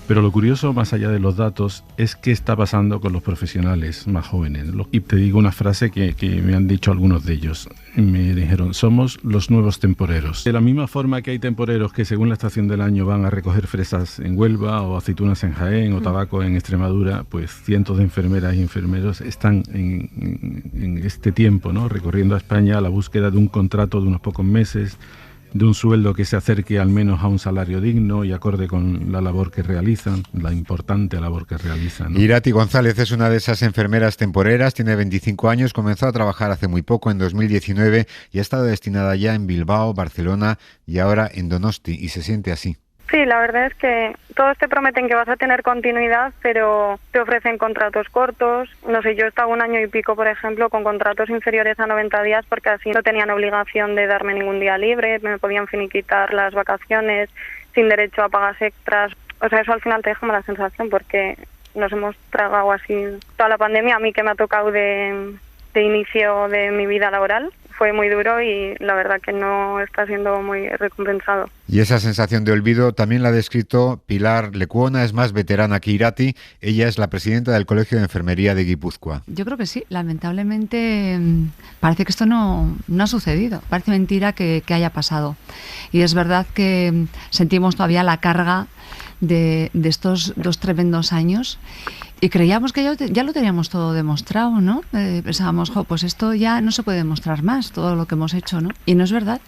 Pero lo curioso, más allá de los datos, es qué está pasando con los profesionales más jóvenes. Y te digo una frase que me han dicho algunos de ellos. Me dijeron: somos los nuevos temporeros. De la misma forma que hay temporeros que según la estación del año van a recoger fresas en Huelva o aceitunas en Jaén o tabaco en Extremadura, pues cientos de enfermeras y enfermeros están en este tiempo, ¿no?, recorriendo a España a la búsqueda de un contrato de unos pocos meses, de un sueldo que se acerque al menos a un salario digno y acorde con la labor que realizan, la importante labor que realizan, ¿no? Irati González es una de esas enfermeras temporeras, tiene 25 años, comenzó a trabajar hace muy poco, en 2019, y ha estado destinada ya en Bilbao, Barcelona y ahora en Donosti, y se siente así. Sí, la verdad es que todos te prometen que vas a tener continuidad, pero te ofrecen contratos cortos. No sé, yo he estado 1 año y pico, por ejemplo, con contratos inferiores a 90 días porque así no tenían obligación de darme ningún día libre, me podían finiquitar las vacaciones sin derecho a pagas extras. O sea, eso al final te deja mala sensación porque nos hemos tragado así toda la pandemia. A mí que me ha tocado de inicio de mi vida laboral fue muy duro y la verdad que no está siendo muy recompensado. Y esa sensación de olvido también la ha descrito Pilar Lecuona, es más veterana que Irati. Ella es la presidenta del Colegio de Enfermería de Guipúzcoa. Yo creo que sí, lamentablemente parece que esto no ha sucedido, parece mentira que haya pasado. Y es verdad que sentimos todavía la carga de estos 2 tremendos años y creíamos que ya lo teníamos todo demostrado, ¿no? Pensábamos, pues esto ya no se puede demostrar más, todo lo que hemos hecho, ¿no? Y no es verdad,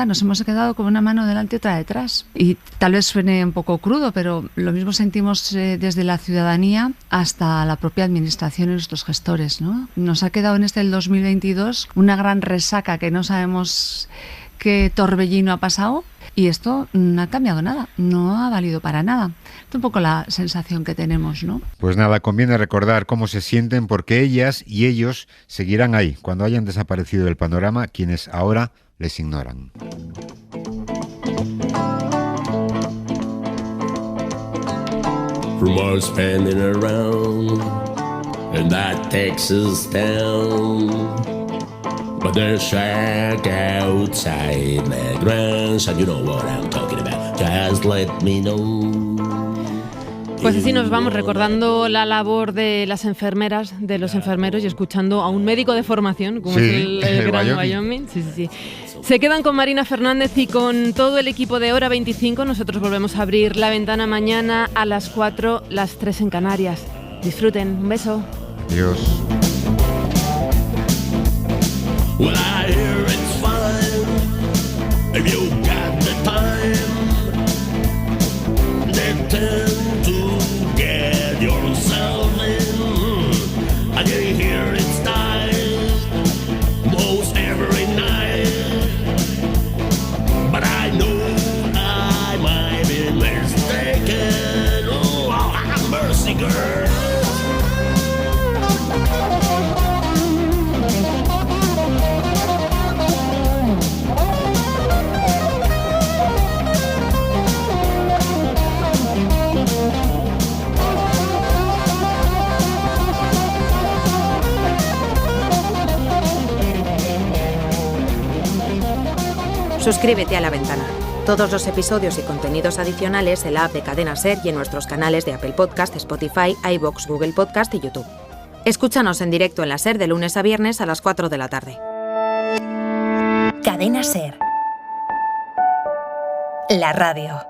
nos hemos quedado con una mano delante y otra detrás. Y tal vez suene un poco crudo, pero lo mismo sentimos desde la ciudadanía hasta la propia administración y nuestros gestores, ¿no? Nos ha quedado en el 2022 una gran resaca que no sabemos qué torbellino ha pasado y esto no ha cambiado nada, no ha valido para nada. Es un poco la sensación que tenemos, ¿no? Pues nada, conviene recordar cómo se sienten porque ellas y ellos seguirán ahí cuando hayan desaparecido del panorama quienes ahora les ignoran. Rumors spinning around in that Texas town, but there's shack outside the grounds, and you know what I'm talking about. Just let me know. Pues así nos vamos recordando la labor de las enfermeras, de los enfermeros y escuchando a un médico de formación, como es el Gran Wyoming. Sí. Se quedan con Marina Fernández y con todo el equipo de Hora 25. Nosotros volvemos a abrir la ventana mañana a las 4, las 3 en Canarias. Disfruten. Un beso. Adiós. Well, I hear it's fine if you got the time. Then tend to get yourself in. I can hear it's nice most every night, but I know I might be mistaken. Oh, have mercy, girl. Suscríbete a La Ventana. Todos los episodios y contenidos adicionales en la app de Cadena SER y en nuestros canales de Apple Podcast, Spotify, iVoox, Google Podcast y YouTube. Escúchanos en directo en la SER de lunes a viernes a las 4 de la tarde. Cadena SER. La radio.